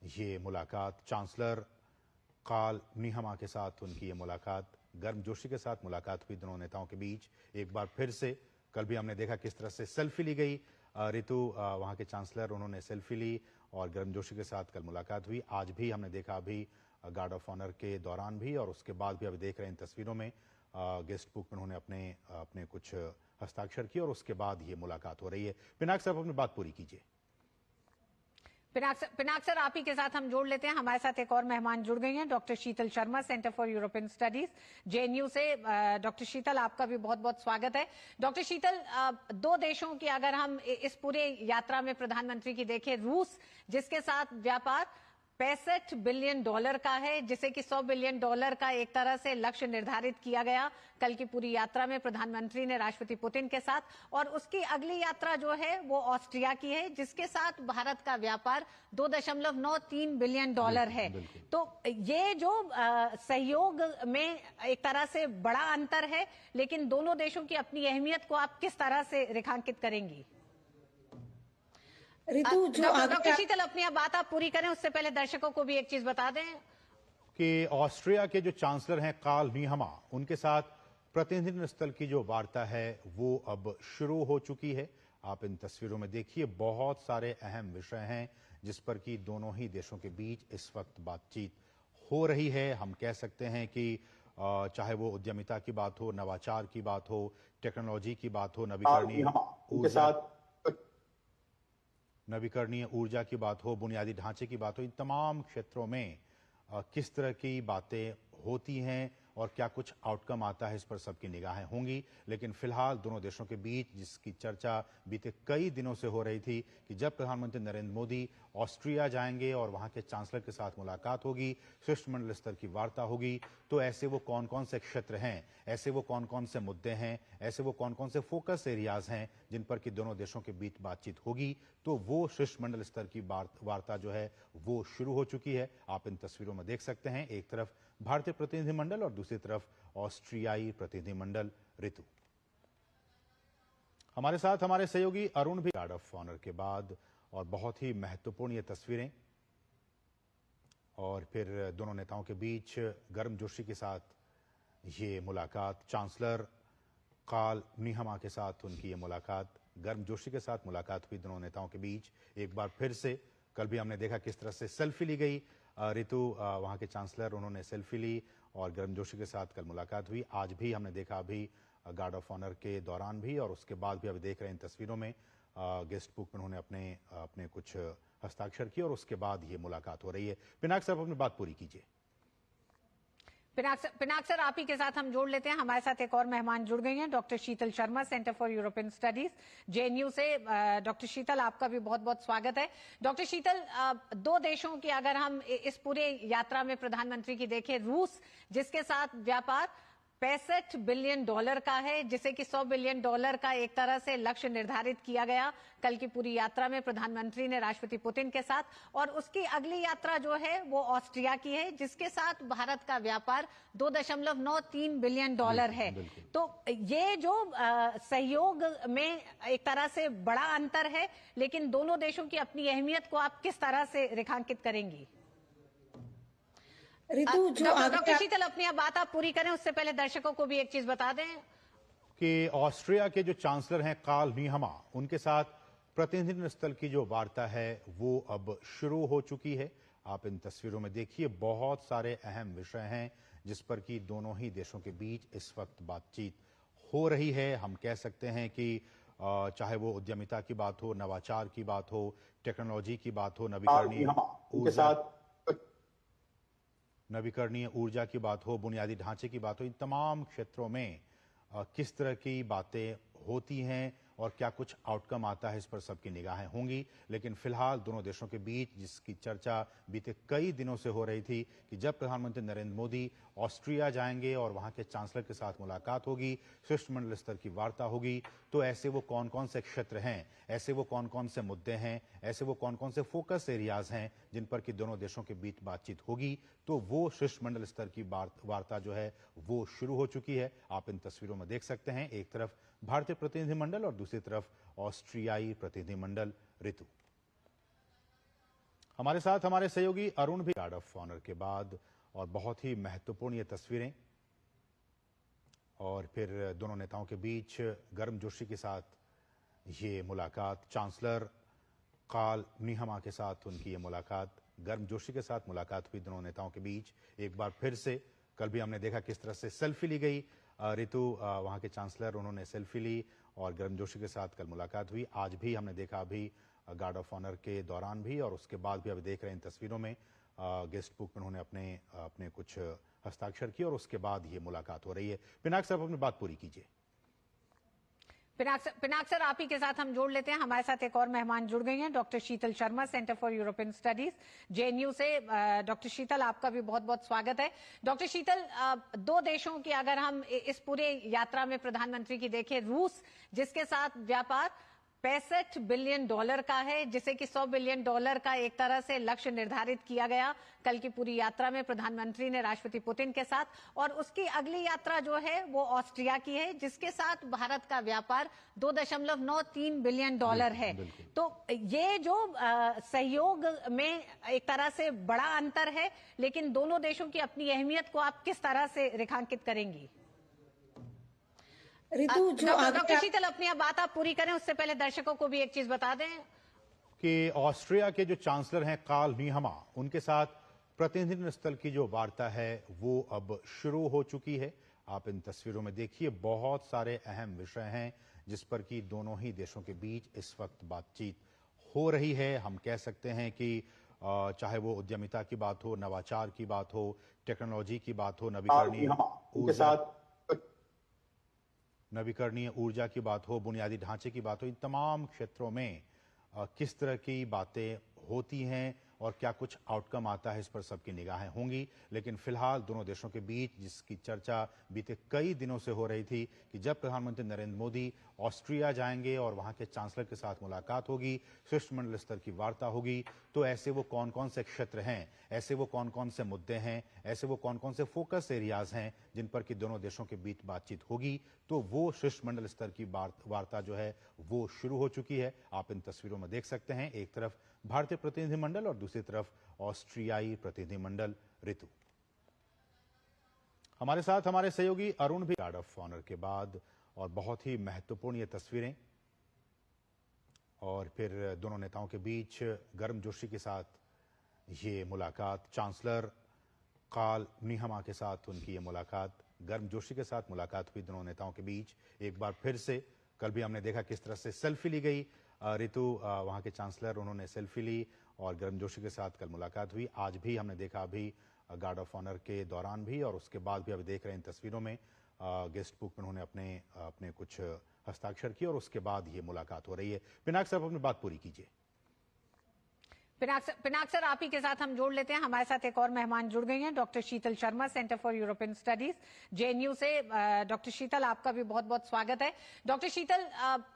ये मुलाकात, चांसलर कार्ल नीहमा के साथ उनकी ये मुलाकात, गर्मजोशी के साथ मुलाकात हुई दोनों नेताओं के बीच एक बार फिर से। कल भी हमने देखा किस तरह से सेल्फी ली गई, ऋतु वहाँ के चांसलर उन्होंने सेल्फी ली और गर्मजोशी के साथ कल मुलाकात हुई। आज भी हमने देखा अभी गार्ड ऑफ ऑनर के दौरान भी और उसके बाद भी अभी देख रहे हैं इन तस्वीरों में गेस्ट बुक में उन्होंने अपने कुछ हस्ताक्षर किए और उसके बाद ये मुलाकात हो रही है। पिनाक साहब अपनी बात पूरी कीजिए। पिनाक सर, आप ही के साथ हम जोड़ लेते हैं। हमारे साथ एक और मेहमान जुड़ गई हैं, doctor Sheetal Sharma, centre for European studies, JNU से। डॉक्टर शीतल, आपका भी बहुत बहुत स्वागत है। डॉक्टर शीतल, दो देशों की अगर हम इस पूरे यात्रा में प्रधानमंत्री की देखें, रूस जिसके साथ व्यापार $65 बिलियन का है, जिसे कि $100 बिलियन का एक तरह से लक्ष्य निर्धारित किया गया कल की पूरी यात्रा में प्रधानमंत्री ने राष्ट्रपति पुतिन के साथ। और उसकी अगली यात्रा जो है वो ऑस्ट्रिया की है, जिसके साथ भारत का व्यापार $2.93 बिलियन है। तो ये जो सहयोग में एक तरह से बड़ा अंतर है, लेकिन दोनों देशों की अपनी अहमियत को आप किस तरह से रेखांकित करेंगी? ऋतु, जो डॉक्टर शीतल, अपनी बात आप पूरी करें, उससे पहले दर्शकों को भी एक चीज बता दें कि ऑस्ट्रिया के जो चांसलर हैं कार्ल नीहमा, उनके साथ प्रतिनिधि स्तर की जो वार्ता है वो अब शुरू हो चुकी है। आप इन तस्वीरों में देखिए, बहुत सारे अहम विषय हैं जिस पर कि दोनों ही देशों के बीच इस वक्त बातचीत हो रही है। हम कह सकते हैं कि चाहे वो उद्यमिता की बात हो, नवाचार की बात हो, टेक्नोलॉजी की बात हो, नवीकरणीय ऊर्जा की बात हो, बुनियादी ढांचे की बात हो, इन तमाम क्षेत्रों में किस तरह की बातें होती हैं और क्या कुछ आउटकम आता है, इस पर सबकी निगाहें होंगी। लेकिन फिलहाल दोनों देशों के बीच जिसकी चर्चा बीते कई दिनों से हो रही थी कि जब प्रधानमंत्री नरेंद्र मोदी ऑस्ट्रिया जाएंगे और वहां के चांसलर के साथ मुलाकात होगी, शिष्टमंडल स्तर की वार्ता होगी, तो ऐसे वो कौन कौन से क्षेत्र हैं, ऐसे वो कौन कौन से मुद्दे हैं, ऐसे वो कौन कौन से फोकस एरियाज हैं जिन पर कि दोनों देशों के बीच बातचीत होगी, तो वो शिष्टमंडल स्तर की वार्ता जो है वो शुरू हो चुकी है। आप इन तस्वीरों में देख सकते हैं, एक तरफ भारतीय प्रतिनिधिमंडल और दूसरी तरफ ऑस्ट्रियाई प्रतिनिधिमंडल। ऋतु, हमारे साथ हमारे सहयोगी अरुण भी गार्ड ऑफ ऑनर के बाद, और बहुत ही महत्वपूर्ण ये तस्वीरें, और फिर दोनों नेताओं के बीच गर्मजोशी के साथ ये मुलाकात, चांसलर कार्ल नीहमा के साथ उनकी ये मुलाकात, गर्मजोशी के साथ मुलाकात हुई दोनों नेताओं के बीच एक बार फिर से। कल भी हमने देखा किस तरह से सेल्फी ली गई, ऋतु वहां के चांसलर, उन्होंने सेल्फी ली और गर्मजोशी के साथ कल मुलाकात हुई। आज भी हमने देखा अभी गार्ड ऑफ ऑनर के दौरान भी और उसके बाद भी अभी देख रहे हैं इन तस्वीरों में गेस्ट बुक में उन्होंने अपने कुछ हस्ताक्षर किए और उसके बाद ये मुलाकात हो रही है। पिनाक साहब, अपनी बात पूरी कीजिए। पिनाक सर, आप ही के साथ हम जोड़ लेते हैं। हमारे साथ एक और मेहमान जुड़ गई हैं, doctor Sheetal Sharma, centre for European studies, JNU से। डॉक्टर शीतल, आपका भी बहुत बहुत स्वागत है। डॉक्टर शीतल, दो देशों की अगर हम इस पूरे यात्रा में प्रधानमंत्री की देखें, रूस जिसके साथ व्यापार $65 बिलियन का है, जिसे कि $100 बिलियन का एक तरह से लक्ष्य निर्धारित किया गया कल की पूरी यात्रा में प्रधानमंत्री ने राष्ट्रपति पुतिन के साथ, और उसकी अगली यात्रा जो है वो ऑस्ट्रिया की है, जिसके साथ भारत का व्यापार $2.93 बिलियन है। तो ये जो सहयोग में एक तरह से बड़ा अंतर है, लेकिन दोनों देशों की अपनी अहमियत को आप किस तरह से रेखांकित करेंगी? ऋतु, जो डॉक्टर शीतल, अपनी अब बात आप पूरी करें, उससे पहले दर्शकों को भी एक चीज बता दें कि ऑस्ट्रिया के जो चांसलर हैं कार्ल नीहमा, उनके साथ प्रतिनिधि स्तर की जो वार्ता है वो अब शुरू हो चुकी है। आप इन तस्वीरों में देखिए, बहुत सारे अहम विषय हैं जिस पर कि दोनों ही देशों के बीच इस वक्त बातचीत हो रही है। हम कह सकते हैं कि चाहे वो उद्यमिता की बात हो, नवाचार की बात हो, टेक्नोलॉजी की बात हो, नवीकरणीय ऊर्जा की बात हो, बुनियादी ढांचे की बात हो, इन तमाम क्षेत्रों में किस तरह की बातें होती हैं और क्या कुछ आउटकम आता है, इस पर सबकी निगाहें होंगी। लेकिन फिलहाल दोनों देशों के बीच जिसकी चर्चा बीते कई दिनों से हो रही थी कि जब प्रधानमंत्री नरेंद्र मोदी ऑस्ट्रिया जाएंगे और वहां के चांसलर के साथ मुलाकात होगी, शिष्टमंडल स्तर की वार्ता होगी, तो ऐसे वो कौन कौन से क्षेत्र हैं, ऐसे वो कौन कौन से मुद्दे हैं, ऐसे वो कौन कौन से फोकस एरियाज हैं जिन पर कि दोनों देशों के बीच बातचीत होगी, तो वो शिष्टमंडल स्तर की वार्ता जो है वो शुरू हो चुकी है। आप इन तस्वीरों में देख सकते हैं, एक तरफ भारतीय प्रतिनिधिमंडल और दूसरी तरफ ऑस्ट्रियाई प्रतिनिधिमंडल। ऋतु, हमारे साथ हमारे सहयोगी अरुण भी गार्ड ऑफ ऑनर के बाद, और बहुत ही महत्वपूर्ण ये तस्वीरें, और फिर दोनों नेताओं के बीच गर्मजोशी के साथ ये मुलाकात, चांसलर कार्ल नीहमा के साथ उनकी ये मुलाकात, गर्मजोशी के साथ मुलाकात हुई दोनों नेताओं के बीच एक बार फिर से। कल भी हमने देखा किस तरह से सेल्फी ली गई, ऋतु वहां के चांसलर, उन्होंने सेल्फी ली और गर्मजोशी के साथ कल मुलाकात हुई। आज भी हमने देखा अभी गार्ड ऑफ ऑनर के दौरान भी और उसके बाद भी अभी देख रहे हैं इन तस्वीरों में गेस्ट बुक में उन्होंने अपने कुछ हस्ताक्षर किए और उसके बाद ये मुलाकात हो रही है। पिनाक साहब, अपनी बात पूरी कीजिए। पिनाक सर, आप ही के साथ हम जोड़ लेते हैं। हमारे साथ एक और मेहमान जुड़ गई हैं, doctor Sheetal Sharma, centre for European studies, JNU से। डॉक्टर शीतल, आपका भी बहुत बहुत स्वागत है। डॉक्टर शीतल, दो देशों की अगर हम इस पूरे यात्रा में प्रधानमंत्री की देखें, रूस जिसके साथ व्यापार $65 बिलियन का है, जिसे कि $100 बिलियन का एक तरह से लक्ष्य निर्धारित किया गया कल की पूरी यात्रा में प्रधानमंत्री ने राष्ट्रपति पुतिन के साथ, और उसकी अगली यात्रा जो है वो ऑस्ट्रिया की है, जिसके साथ भारत का व्यापार $2.93 बिलियन है। तो ये जो सहयोग में एक तरह से बड़ा अंतर है, लेकिन दोनों देशों की अपनी अहमियत को आप किस तरह से रेखांकित करेंगी? ऋतु, जो डॉक्टर शीतल, अपनी अब बात आप पूरी करें, उससे पहले दर्शकों को भी एक चीज बता दें कि ऑस्ट्रिया के जो चांसलर हैं कार्ल नीहमा, उनके साथ प्रतिनिधि स्तर की जो वार्ता है वो अब शुरू हो चुकी है। आप इन तस्वीरों में देखिए, बहुत सारे अहम विषय हैं जिस पर कि दोनों ही देशों के बीच इस वक्त बातचीत हो रही है। हम कह सकते हैं कि चाहे वो उद्यमिता की बात हो, नवाचार की बात हो, टेक्नोलॉजी की बात हो, नवीकरणीय ऊर्जा की बात हो, बुनियादी ढांचे की बात हो, इन तमाम क्षेत्रों में किस तरह की बातें होती हैं और क्या कुछ आउटकम आता है इस पर सबकी निगाहें होंगी। लेकिन फिलहाल दोनों देशों के बीच जिसकी चर्चा बीते कई दिनों से हो रही थी कि जब प्रधानमंत्री नरेंद्र मोदी ऑस्ट्रिया जाएंगे और वहां के चांसलर के साथ मुलाकात होगी, शिष्टमंडल स्तर की वार्ता होगी, तो ऐसे वो कौन कौन से क्षेत्र हैं, ऐसे वो कौन कौन से मुद्दे हैं, ऐसे वो कौन कौन से फोकस एरियाज हैं जिन पर कि दोनों देशों के बीच बातचीत होगी, तो वो शिष्टमंडल स्तर की वार्ता जो है वो शुरू हो चुकी है। आप इन तस्वीरों में देख सकते हैं, एक तरफ भारतीय प्रतिनिधिमंडल और दूसरी तरफ ऑस्ट्रियाई प्रतिनिधिमंडल। ऋतु, हमारे साथ हमारे सहयोगी अरुण भी गार्ड ऑफ ऑनर के बाद, और बहुत ही महत्वपूर्ण ये तस्वीरें, और फिर दोनों नेताओं के बीच गर्मजोशी के साथ ये मुलाकात, चांसलर कार्ल नीहमा के साथ उनकी ये मुलाकात, गर्मजोशी के साथ मुलाकात हुई दोनों नेताओं के बीच एक बार फिर से। कल भी हमने देखा किस तरह से सेल्फी ली गई, ऋतु वहां के चांसलर उन्होंने सेल्फी ली और गर्मजोशी के साथ कल मुलाकात हुई। आज भी हमने देखा अभी गार्ड ऑफ ऑनर के दौरान भी और उसके बाद भी अभी देख रहे हैं इन तस्वीरों में गेस्ट बुक में उन्होंने अपने कुछ हस्ताक्षर किए और उसके बाद ये मुलाकात हो रही है। पिनाक साहब अपनी बात पूरी कीजिए। पिनाक सर, आप ही के साथ हम जोड़ लेते हैं। हमारे साथ एक और मेहमान जुड़ गई हैं, doctor Sheetal Sharma, centre for European studies, JNU से। डॉक्टर शीतल, आपका भी बहुत बहुत स्वागत है। डॉक्टर शीतल,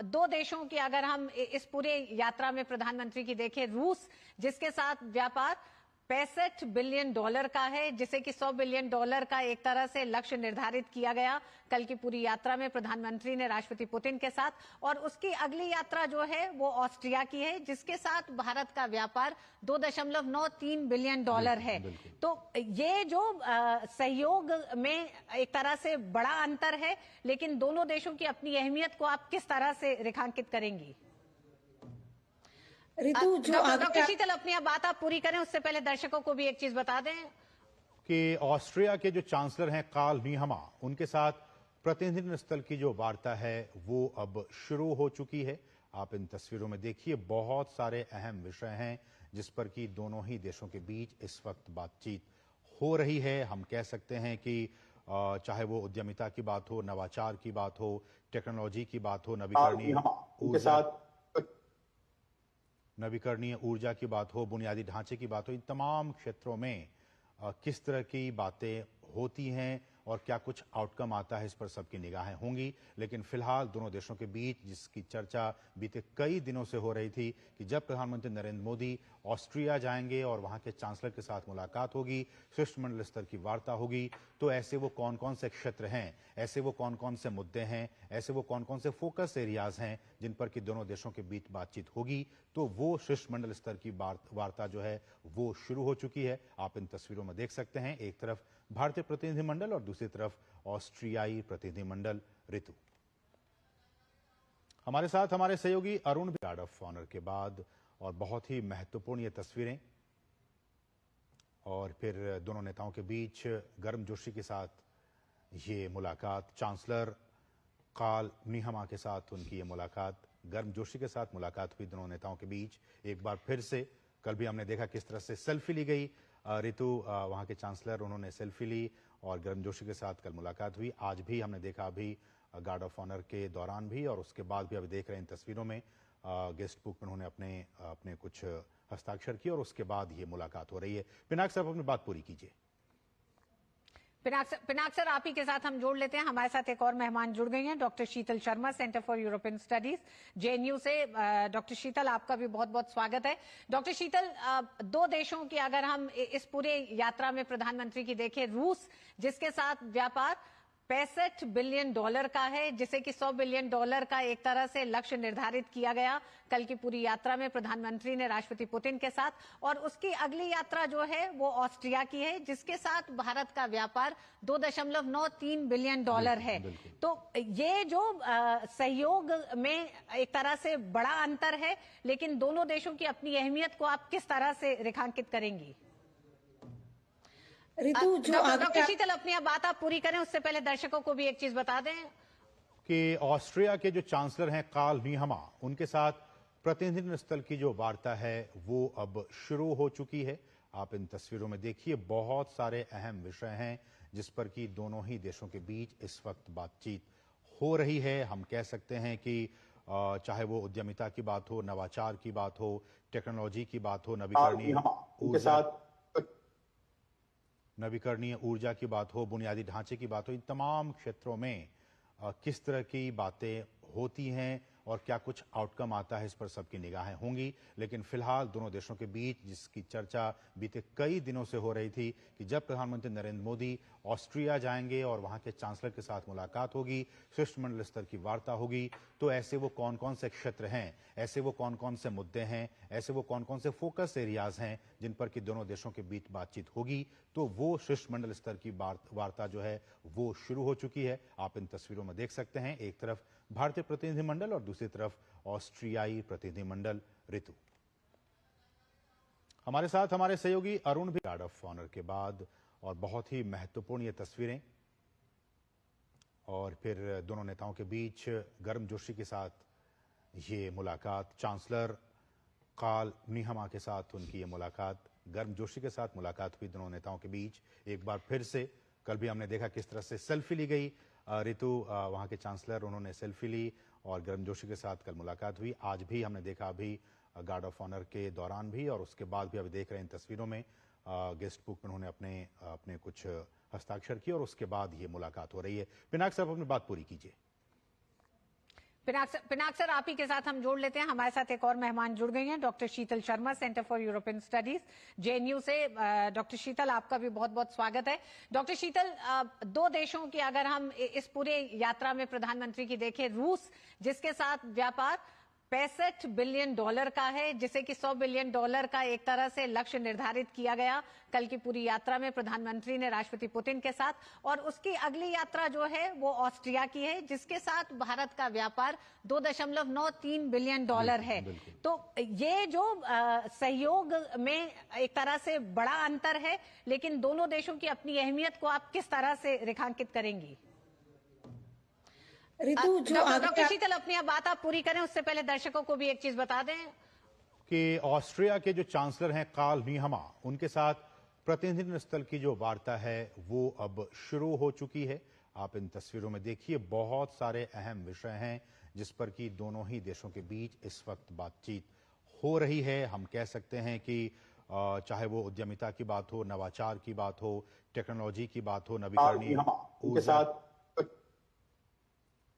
दो देशों की अगर हम इस पूरे यात्रा में प्रधानमंत्री की देखें, रूस जिसके साथ व्यापार $65 बिलियन का है, जिसे कि $100 बिलियन का एक तरह से लक्ष्य निर्धारित किया गया कल की पूरी यात्रा में प्रधानमंत्री ने राष्ट्रपति पुतिन के साथ, और उसकी अगली यात्रा जो है वो ऑस्ट्रिया की है जिसके साथ भारत का व्यापार $2.93 बिलियन है। तो ये जो सहयोग में एक तरह से बड़ा अंतर है, लेकिन दोनों देशों की अपनी अहमियत को आप किस तरह से रेखांकित करेंगी? ऋतु, जो डॉक्टर शीतल, अपनी बात आप पूरी करें, उससे पहले दर्शकों को भी एक चीज बता दें कि ऑस्ट्रिया के जो चांसलर हैं कार्ल नीहमा, उनके साथ प्रतिनिधि स्तर की जो वार्ता है वो अब शुरू हो चुकी है। आप इन तस्वीरों में देखिए, बहुत सारे अहम विषय हैं जिस पर कि दोनों ही देशों के बीच इस वक्त बातचीत हो रही है। हम कह सकते हैं कि चाहे वो उद्यमिता की बात हो, नवाचार की बात हो, टेक्नोलॉजी की बात हो, नवीकरणीय ऊर्जा की बात हो, बुनियादी ढांचे की बात हो, इन तमाम क्षेत्रों में किस तरह की बातें होती हैं और क्या कुछ आउटकम आता है इस पर सबकी निगाहें होंगी। लेकिन फिलहाल दोनों देशों के बीच जिसकी चर्चा बीते कई दिनों से हो रही थी कि जब प्रधानमंत्री नरेंद्र मोदी ऑस्ट्रिया जाएंगे और वहां के चांसलर के साथ मुलाकात होगी, शिष्टमंडल स्तर की वार्ता होगी, तो ऐसे वो कौन कौन से क्षेत्र हैं, ऐसे वो कौन कौन से मुद्दे हैं, ऐसे वो कौन कौन से फोकस एरियाज हैं जिन पर कि दोनों देशों के बीच बातचीत होगी, तो वो शिष्टमंडल स्तर की वार्ता जो है वो शुरू हो चुकी है। आप इन तस्वीरों में देख सकते हैं, एक तरफ भारतीय प्रतिनिधिमंडल और दूसरी तरफ ऑस्ट्रियाई प्रतिनिधिमंडल। ऋतु, हमारे साथ हमारे सहयोगी अरुण भी गार्ड ऑफ ऑनर के बाद, और बहुत ही महत्वपूर्ण ये तस्वीरें, और फिर दोनों नेताओं के बीच गर्मजोशी के साथ ये मुलाकात, चांसलर कार्ल नीहमा के साथ उनकी ये मुलाकात, गर्मजोशी के साथ मुलाकात हुई दोनों नेताओं के बीच एक बार फिर से। कल भी हमने देखा किस तरह से सेल्फी ली गई, ऋतु वहां के चांसलर उन्होंने सेल्फी ली और गर्मजोशी के साथ कल मुलाकात हुई। आज भी हमने देखा अभी गार्ड ऑफ ऑनर के दौरान भी और उसके बाद भी अभी देख रहे हैं इन तस्वीरों में गेस्ट बुक में उन्होंने अपने कुछ हस्ताक्षर किए और उसके बाद ये मुलाकात हो रही है। पिनाक साहब अपनी बात पूरी कीजिए। पिनाक सर, आप ही के साथ हम जोड़ लेते हैं। हमारे साथ एक और मेहमान जुड़ गई हैं, doctor Sheetal Sharma, centre for European studies, JNU से। डॉक्टर शीतल, आपका भी बहुत बहुत स्वागत है। डॉक्टर शीतल, दो देशों की अगर हम इस पूरे यात्रा में प्रधानमंत्री की देखें, रूस जिसके साथ व्यापार $65 बिलियन का है, जिसे कि $100 बिलियन का एक तरह से लक्ष्य निर्धारित किया गया कल की पूरी यात्रा में प्रधानमंत्री ने राष्ट्रपति पुतिन के साथ, और उसकी अगली यात्रा जो है वो ऑस्ट्रिया की है जिसके साथ भारत का व्यापार $2.93 बिलियन है। तो ये जो सहयोग में एक तरह से बड़ा अंतर है, लेकिन दोनों देशों की अपनी अहमियत को आप किस तरह से रेखांकित करेंगी? ऋतु, जो डॉक्टर शीतल, अपनी बात आप पूरी करें, उससे पहले दर्शकों को भी एक चीज बता दें कि ऑस्ट्रिया के जो चांसलर हैं कार्ल नीहमा, उनके साथ प्रतिनिधि स्तर की जो वार्ता है वो अब शुरू हो चुकी है। आप इन तस्वीरों में देखिए, बहुत सारे अहम विषय हैं जिस पर कि दोनों ही देशों के बीच इस वक्त बातचीत हो रही है। हम कह सकते हैं कि चाहे वो उद्यमिता की बात हो, नवाचार की बात हो, टेक्नोलॉजी की बात हो, नवीकरणीय उनके साथ नवीकरणीय ऊर्जा की बात हो, बुनियादी ढांचे की बात हो, इन तमाम क्षेत्रों में किस तरह की बातें होती हैं और क्या कुछ आउटकम आता है, इस पर सबकी निगाहें होंगी। लेकिन फिलहाल दोनों देशों के बीच जिसकी चर्चा बीते कई दिनों से हो रही थी कि जब प्रधानमंत्री नरेंद्र मोदी ऑस्ट्रिया जाएंगे और वहां के चांसलर के साथ मुलाकात होगी, शिष्टमंडल स्तर की वार्ता होगी, तो ऐसे वो कौन कौन से क्षेत्र हैं, ऐसे वो कौन कौन से मुद्दे हैं, ऐसे वो कौन कौन से फोकस एरियाज हैं जिन पर कि दोनों देशों के बीच बातचीत होगी। तो वो शिष्टमंडल स्तर की वार्ता जो है वो शुरू हो चुकी है। आप इन तस्वीरों में देख सकते हैं, एक तरफ भारतीय प्रतिनिधिमंडल और दूसरी तरफ ऑस्ट्रियाई प्रतिनिधिमंडल। ऋतु, हमारे साथ हमारे सहयोगी अरुण भी गार्ड ऑफ ऑनर के बाद, और बहुत ही महत्वपूर्ण ये तस्वीरें, और फिर दोनों नेताओं के बीच गर्मजोशी के साथ ये मुलाकात, चांसलर कार्ल नीहमा के साथ उनकी ये मुलाकात, गर्मजोशी के साथ मुलाकात हुई दोनों नेताओं के बीच एक बार फिर से। कल भी हमने देखा किस तरह से सेल्फी ली गई, ऋतु वहां के चांसलर उन्होंने सेल्फी ली और गर्मजोशी के साथ कल मुलाकात हुई। आज भी हमने देखा अभी गार्ड ऑफ ऑनर के दौरान भी और उसके बाद भी अभी देख रहे हैं इन तस्वीरों में गेस्ट बुक में उन्होंने अपने कुछ हस्ताक्षर किए और उसके बाद ये मुलाकात हो रही है। पिनाक साहब, अपनी बात पूरी कीजिए। पिनाक सर, आप ही के साथ हम जोड़ लेते हैं। हमारे साथ एक और मेहमान जुड़ गई हैं, doctor Sheetal Sharma, centre for European studies, JNU से। डॉक्टर शीतल, आपका भी बहुत बहुत स्वागत है। डॉक्टर शीतल, दो देशों की अगर हम इस पूरे यात्रा में प्रधानमंत्री की देखें, रूस जिसके साथ व्यापार $65 बिलियन का है, जिसे कि $100 बिलियन का एक तरह से लक्ष्य निर्धारित किया गया कल की पूरी यात्रा में प्रधानमंत्री ने राष्ट्रपति पुतिन के साथ, और उसकी अगली यात्रा जो है वो ऑस्ट्रिया की है जिसके साथ भारत का व्यापार $2.93 बिलियन है। तो ये जो सहयोग में एक तरह से बड़ा अंतर है, लेकिन दोनों देशों की अपनी अहमियत को आप किस तरह से रेखांकित करेंगी? ऋतु, जो डॉक्टर शीतल, अपनी बात आप पूरी करें, उससे पहले दर्शकों को भी एक चीज बता दें कि ऑस्ट्रिया के जो चांसलर हैं कार्ल नीहमा, उनके साथ प्रतिनिधि स्तर की जो वार्ता है वो अब शुरू हो चुकी है। आप इन तस्वीरों में देखिए, बहुत सारे अहम विषय हैं जिस पर कि दोनों ही देशों के बीच इस वक्त बातचीत हो रही है। हम कह सकते हैं कि चाहे वो उद्यमिता की बात हो, नवाचार की बात हो, टेक्नोलॉजी की बात हो,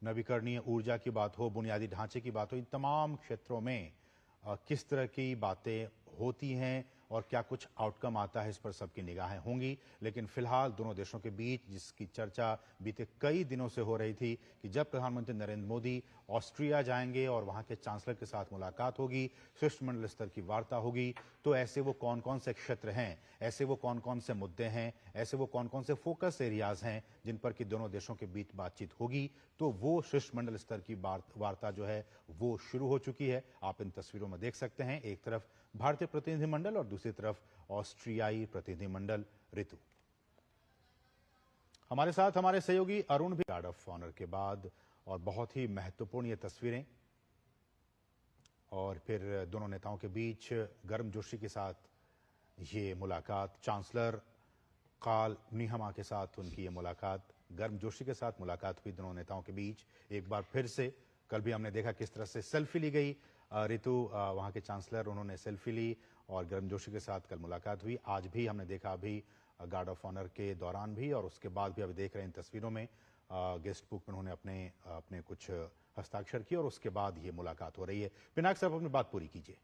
नवीकरणीय ऊर्जा की बात हो, बुनियादी ढांचे की बात हो, इन तमाम क्षेत्रों में किस तरह की बातें होती हैं और क्या कुछ आउटकम आता है, इस पर सबकी निगाहें होंगी। लेकिन फिलहाल दोनों देशों के बीच जिसकी चर्चा बीते कई दिनों से हो रही थी कि जब प्रधानमंत्री नरेंद्र मोदी ऑस्ट्रिया जाएंगे और वहां के चांसलर के साथ मुलाकात होगी, शिष्टमंडल स्तर की वार्ता होगी, तो ऐसे वो कौन कौन से क्षेत्र हैं, ऐसे वो कौन कौन से मुद्दे हैं, ऐसे वो कौन कौन से फोकस एरियाज हैं जिन पर कि दोनों देशों के बीच बातचीत होगी। तो वो शिष्टमंडल स्तर की वार्ता जो है वो शुरू हो चुकी है। आप इन तस्वीरों में देख सकते हैं, एक तरफ भारतीय प्रतिनिधिमंडल और दूसरी तरफ ऑस्ट्रियाई प्रतिनिधिमंडल। ऋतु, हमारे साथ हमारे सहयोगी अरुण भी गार्ड ऑफ ऑनर के बाद, और बहुत ही महत्वपूर्ण ये तस्वीरें, और फिर दोनों नेताओं के बीच गर्मजोशी के साथ ये मुलाकात, चांसलर कार्ल नीहमा के साथ उनकी ये मुलाकात, गर्मजोशी के साथ मुलाकात हुई दोनों नेताओं के बीच एक बार फिर से। कल भी हमने देखा किस तरह से सेल्फी ली गई, ऋतु वहां के चांसलर उन्होंने सेल्फी ली और गर्मजोशी के साथ कल मुलाकात हुई। आज भी हमने देखा अभी गार्ड ऑफ ऑनर के दौरान भी और उसके बाद भी अभी देख रहे हैं इन तस्वीरों में गेस्ट बुक में उन्होंने अपने कुछ हस्ताक्षर किए और उसके बाद ये मुलाकात हो रही है। पिनाक साहब, अपनी बात पूरी कीजिए।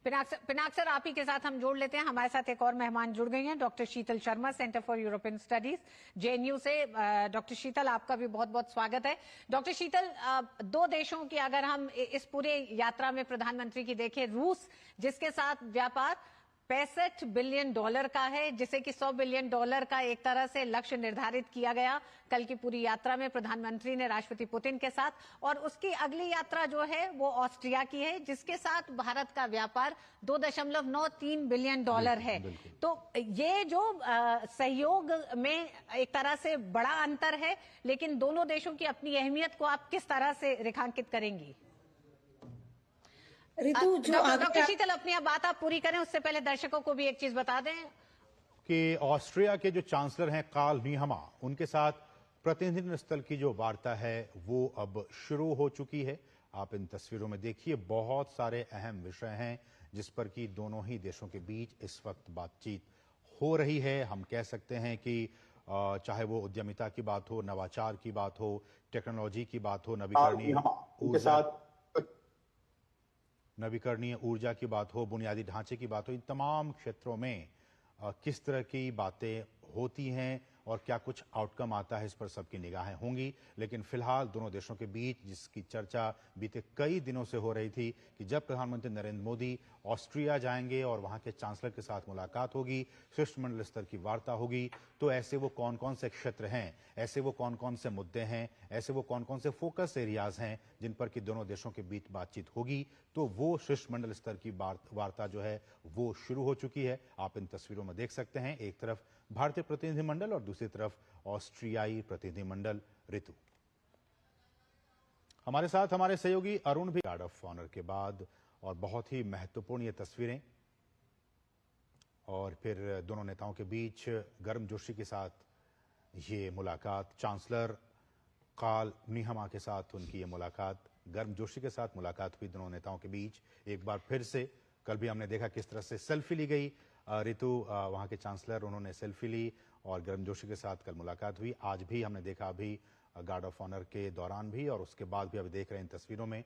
पिनाक सर, आप ही के साथ हम जोड़ लेते हैं। हमारे साथ एक और मेहमान जुड़ गई हैं, doctor Sheetal Sharma, centre for European studies, JNU से। डॉक्टर शीतल, आपका भी बहुत बहुत स्वागत है। डॉक्टर शीतल, दो देशों की अगर हम इस पूरे यात्रा में प्रधानमंत्री की देखें, रूस जिसके साथ व्यापार $65 बिलियन का है, जिसे कि $100 बिलियन का एक तरह से लक्ष्य निर्धारित किया गया कल की पूरी यात्रा में प्रधानमंत्री ने राष्ट्रपति पुतिन के साथ, और उसकी अगली यात्रा जो है वो ऑस्ट्रिया की है जिसके साथ भारत का व्यापार $2.93 बिलियन है। तो ये जो सहयोग में एक तरह से बड़ा अंतर है, लेकिन दोनों देशों की अपनी अहमियत को आप किस तरह से रेखांकित करेंगी? ऋतु, जो डॉक्टर शीतल, अपनी बात आप पूरी करें, उससे पहले दर्शकों को भी एक चीज बता दें कि ऑस्ट्रिया के जो चांसलर हैं कार्ल नीहमा, उनके साथ प्रतिनिधि स्तर की जो वार्ता है वो अब शुरू हो चुकी है। आप इन तस्वीरों में देखिए, बहुत सारे अहम विषय हैं जिस पर कि दोनों ही देशों के बीच इस वक्त बातचीत हो रही है। हम कह सकते हैं कि चाहे वो उद्यमिता की बात हो, नवाचार की बात हो, टेक्नोलॉजी की बात हो, नवीकरणीय ऊर्जा की बात हो, बुनियादी ढांचे की बात हो, इन तमाम क्षेत्रों में किस तरह की बातें होती हैं और क्या कुछ आउटकम आता है, इस पर सबकी निगाहें होंगी। लेकिन फिलहाल दोनों देशों के बीच जिसकी चर्चा बीते कई दिनों से हो रही थी कि जब प्रधानमंत्री नरेंद्र मोदी ऑस्ट्रिया जाएंगे और वहां के चांसलर के साथ मुलाकात होगी, शिष्टमंडल स्तर की वार्ता होगी, तो ऐसे वो कौन कौन से क्षेत्र हैं, ऐसे वो कौन कौन से मुद्दे हैं, ऐसे वो कौन कौन से फोकस एरियाज हैं जिन पर कि दोनों देशों के बीच बातचीत होगी, तो वो शिष्टमंडल स्तर की वार्ता जो है वो शुरू हो चुकी है। आप इन तस्वीरों में देख सकते हैं, एक तरफ भारतीय प्रतिनिधिमंडल और दूसरी तरफ ऑस्ट्रियाई प्रतिनिधिमंडल। ऋतु, हमारे साथ हमारे सहयोगी अरुण भी गार्ड ऑफ ऑनर के बाद, और बहुत ही महत्वपूर्ण ये तस्वीरें, और फिर दोनों नेताओं के बीच गर्मजोशी के साथ ये मुलाकात, चांसलर कार्ल नीहमा के साथ उनकी ये मुलाकात, गर्मजोशी के साथ मुलाकात हुई दोनों नेताओं के बीच एक बार फिर से। कल भी हमने देखा किस तरह से सेल्फी ली गई, ऋतु वहां के चांसलर उन्होंने सेल्फी ली और गर्मजोशी के साथ कल मुलाकात हुई। आज भी हमने देखा अभी गार्ड ऑफ ऑनर के दौरान भी और उसके बाद भी अभी देख रहे हैं इन तस्वीरों में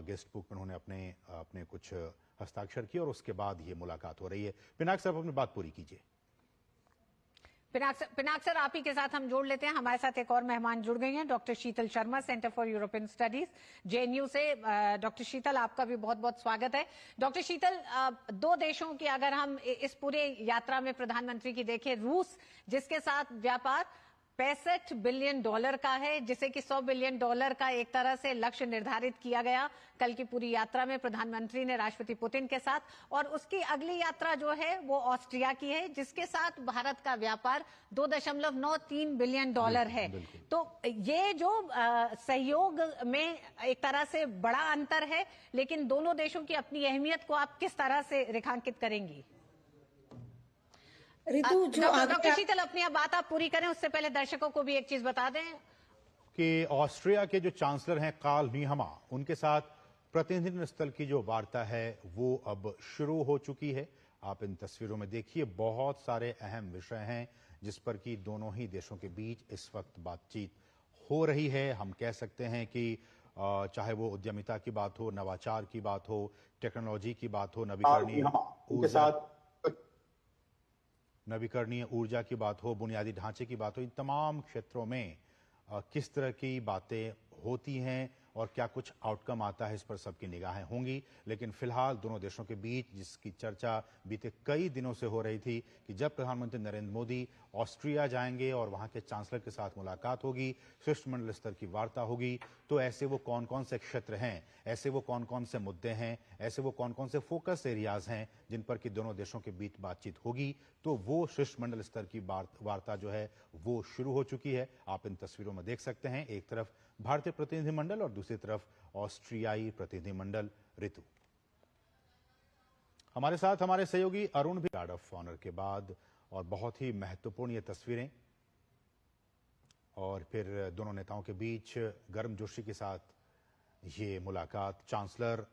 गेस्ट बुक में उन्होंने अपने कुछ हस्ताक्षर किए और उसके बाद ये मुलाकात हो रही है। पिनाक साहब, अपनी बात पूरी कीजिए। पिनाक सर, आप ही के साथ हम जोड़ लेते हैं। हमारे साथ एक और मेहमान जुड़ गई हैं, doctor Sheetal Sharma, centre for European studies, JNU से। डॉक्टर शीतल, आपका भी बहुत बहुत स्वागत है। डॉक्टर शीतल, दो देशों की अगर हम इस पूरे यात्रा में प्रधानमंत्री की देखें, रूस जिसके साथ व्यापार $65 बिलियन का है, जिसे कि $100 बिलियन का एक तरह से लक्ष्य निर्धारित किया गया कल की पूरी यात्रा में प्रधानमंत्री ने राष्ट्रपति पुतिन के साथ, और उसकी अगली यात्रा जो है वो ऑस्ट्रिया की है जिसके साथ भारत का व्यापार $2.93 बिलियन है। तो ये जो सहयोग में एक तरह से बड़ा अंतर है, लेकिन दोनों देशों की अपनी अहमियत को आप किस तरह से रेखांकित करेंगी? ऋतु, जो डॉक्टर शीतल, अपनी अब बात आप पूरी करें उससे पहले दर्शकों को भी एक चीज बता दें कि ऑस्ट्रिया के जो चांसलर हैं कार्ल नीहमा, उनके साथ प्रतिनिधि स्तर की जो वार्ता है वो अब शुरू हो चुकी है। आप इन तस्वीरों में देखिए, बहुत सारे अहम विषय हैं जिस पर कि दोनों ही देशों के बीच इस वक्त बातचीत हो रही है। हम कह सकते हैं कि चाहे वो उद्यमिता की बात हो, नवाचार की बात हो, टेक्नोलॉजी की बात हो, नवीकरणीय ऊर्जा की बात हो, बुनियादी ढांचे की बात हो, इन तमाम क्षेत्रों में किस तरह की बातें होती हैं और क्या कुछ आउटकम आता है, इस पर सबकी निगाहें होंगी। लेकिन फिलहाल दोनों देशों के बीच जिसकी चर्चा बीते कई दिनों से हो रही थी कि जब प्रधानमंत्री नरेंद्र मोदी ऑस्ट्रिया जाएंगे और वहां के चांसलर के साथ मुलाकात होगी, शिष्टमंडल स्तर की वार्ता होगी, तो ऐसे वो कौन कौन से क्षेत्र हैं, ऐसे वो कौन कौन से मुद्दे हैं, ऐसे वो कौन कौन से फोकस एरियाज हैं जिन पर कि दोनों देशों के बीच बातचीत होगी, तो वो शिष्टमंडल स्तर की वार्ता जो है वो शुरू हो चुकी है। आप इन तस्वीरों में देख सकते हैं, एक तरफ भारतीय प्रतिनिधिमंडल और दूसरी तरफ ऑस्ट्रियाई प्रतिनिधिमंडल। ऋतु, हमारे साथ हमारे सहयोगी अरुण भी गार्ड ऑफ ऑनर के बाद, और बहुत ही महत्वपूर्ण ये तस्वीरें, और फिर दोनों नेताओं के बीच गर्मजोशी के साथ ये मुलाकात, चांसलर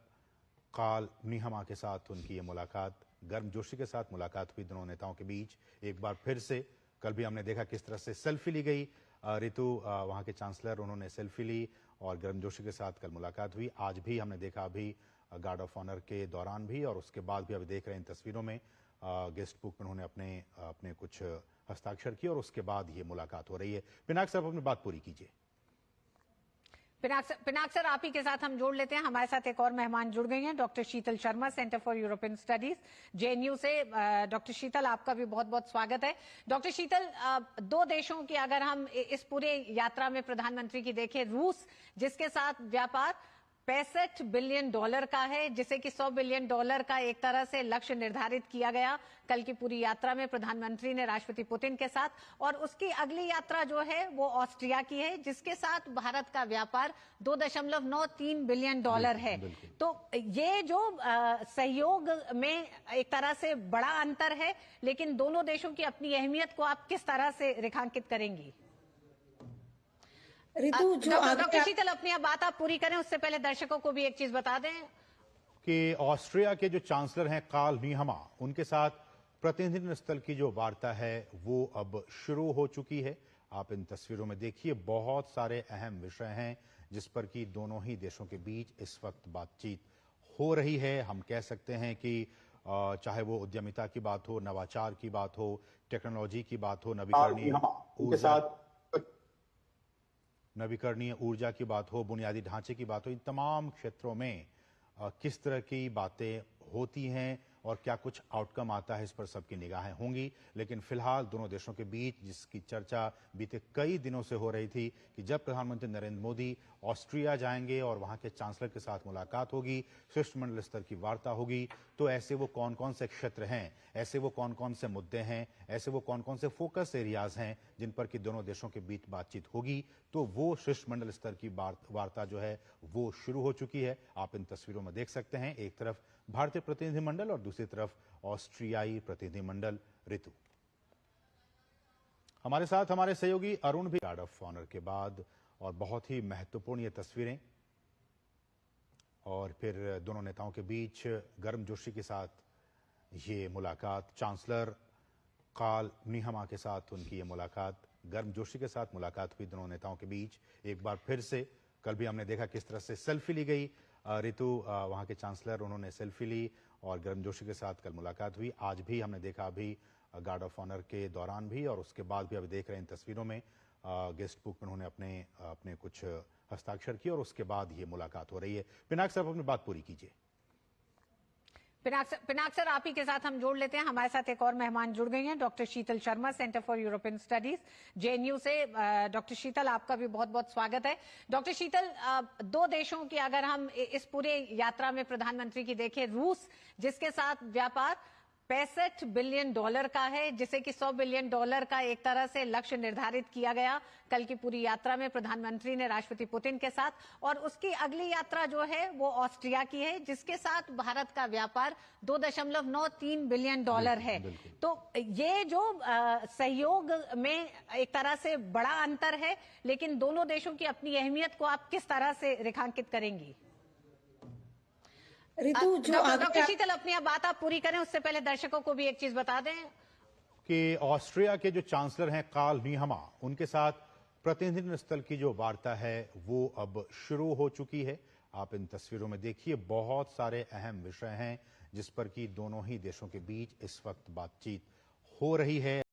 कार्ल नीहमा के साथ उनकी ये मुलाकात, गर्मजोशी के साथ मुलाकात हुई दोनों नेताओं के बीच एक बार फिर से। कल भी हमने देखा किस तरह से सेल्फी ली गई, ऋतु वहां के चांसलर उन्होंने सेल्फी ली और गर्मजोशी के साथ कल मुलाकात हुई। आज भी हमने देखा अभी गार्ड ऑफ ऑनर के दौरान भी और उसके बाद भी अभी देख रहे हैं इन तस्वीरों में गेस्ट बुक में उन्होंने अपने कुछ हस्ताक्षर किए और उसके बाद ये मुलाकात हो रही है। पिनाक साहब, अपनी बात पूरी कीजिए। पिनाक सर, आप ही के साथ हम जोड़ लेते हैं। हमारे साथ एक और मेहमान जुड़ गई हैं, doctor Sheetal Sharma, centre for European studies, JNU से। डॉक्टर शीतल, आपका भी बहुत बहुत स्वागत है। डॉक्टर शीतल, दो देशों की अगर हम इस पूरे यात्रा में प्रधानमंत्री की देखें, रूस जिसके साथ व्यापार $65 बिलियन का है, जिसे कि $100 बिलियन का एक तरह से लक्ष्य निर्धारित किया गया कल की पूरी यात्रा में प्रधानमंत्री ने राष्ट्रपति पुतिन के साथ, और उसकी अगली यात्रा जो है वो ऑस्ट्रिया की है जिसके साथ भारत का व्यापार $2.93 बिलियन है। तो ये जो सहयोग में एक तरह से बड़ा अंतर है, लेकिन दोनों देशों की अपनी अहमियत को आप किस तरह से रेखांकित करेंगी? ऋतु, जो डॉक्टर शीतल, अपनी अब बात आप पूरी करें उससे पहले दर्शकों को भी एक चीज बता दें कि ऑस्ट्रिया के जो चांसलर हैं कार्ल न्यूहमा, उनके साथ प्रतिनिधि स्तर की जो वार्ता है वो अब शुरू हो चुकी है। आप इन तस्वीरों में देखिए, बहुत सारे अहम विषय हैं जिस पर कि दोनों ही देशों के बीच इस वक्त बातचीत हो रही है। हम कह सकते हैं कि चाहे वो उद्यमिता की बात हो, नवाचार की बात हो, टेक्नोलॉजी की बात हो, नवीकरणीय ऊर्जा की बात हो, बुनियादी ढांचे की बात हो, इन तमाम क्षेत्रों में किस तरह की बातें होती हैं और क्या कुछ आउटकम आता है, इस पर सबकी निगाहें होंगी। लेकिन फिलहाल दोनों देशों के बीच जिसकी चर्चा बीते कई दिनों से हो रही थी कि जब प्रधानमंत्री नरेंद्र मोदी ऑस्ट्रिया जाएंगे और वहां के चांसलर के साथ मुलाकात होगी, शिष्टमंडल स्तर की वार्ता होगी, तो ऐसे वो कौन कौन से क्षेत्र हैं, ऐसे वो कौन कौन से मुद्दे हैं, ऐसे वो कौन कौन से फोकस एरियाज हैं जिन पर कि दोनों देशों के बीच बातचीत होगी, तो वो शिष्टमंडल स्तर की वार्ता जो है वो शुरू हो चुकी है। आप इन तस्वीरों में देख सकते हैं, एक तरफ भारतीय प्रतिनिधिमंडल और दूसरी तरफ ऑस्ट्रियाई प्रतिनिधिमंडल। ऋतु, हमारे साथ हमारे सहयोगी अरुण भी। गार्ड ऑफ ऑनर के बाद और बहुत ही महत्वपूर्ण ये तस्वीरें, और फिर दोनों नेताओं के बीच गर्मजोशी के साथ ये मुलाकात, चांसलर कार्ल न्यूहमा के साथ उनकी ये मुलाकात, गर्मजोशी के साथ मुलाकात हुई दोनों नेताओं के बीच एक बार फिर से। कल भी हमने देखा किस तरह से सेल्फी ली गई, ऋतु वहां के चांसलर, उन्होंने सेल्फी ली और गर्मजोशी के साथ कल मुलाकात हुई। आज भी हमने देखा, अभी गार्ड ऑफ ऑनर के दौरान भी और उसके बाद भी अभी देख रहे हैं इन तस्वीरों में, गेस्ट बुक में उन्होंने अपने कुछ हस्ताक्षर किए और उसके बाद ये मुलाकात हो रही है। पिनाक साहब, अपनी बात पूरी कीजिए। पिनाक सर, आप ही के साथ हम जोड़ लेते हैं। हमारे साथ एक और मेहमान जुड़ गई हैं, doctor Sheetal Sharma, centre for European studies, JNU से। डॉक्टर शीतल, आपका भी बहुत बहुत स्वागत है। डॉक्टर शीतल, दो देशों की अगर हम इस पूरे यात्रा में प्रधानमंत्री की देखें, रूस जिसके साथ व्यापार $65 बिलियन का है, जिसे कि $100 बिलियन का एक तरह से लक्ष्य निर्धारित किया गया कल की पूरी यात्रा में प्रधानमंत्री ने राष्ट्रपति पुतिन के साथ, और उसकी अगली यात्रा जो है वो ऑस्ट्रिया की है जिसके साथ भारत का व्यापार $2.93 बिलियन है। तो ये जो सहयोग में एक तरह से बड़ा अंतर है, लेकिन दोनों देशों की अपनी अहमियत को आप किस तरह से रेखांकित करेंगी? ऋतु, जो डॉक्टर शीतल, अपनी बात आप पूरी करें, उससे पहले दर्शकों को भी एक चीज बता दें कि ऑस्ट्रिया के जो चांसलर हैं कार्ल न्यूहमा, उनके साथ प्रतिनिधि स्तर की जो वार्ता है वो अब शुरू हो चुकी है। आप इन तस्वीरों में देखिए, बहुत सारे अहम विषय हैं जिस पर कि दोनों ही देशों के बीच इस वक्त बातचीत हो रही है।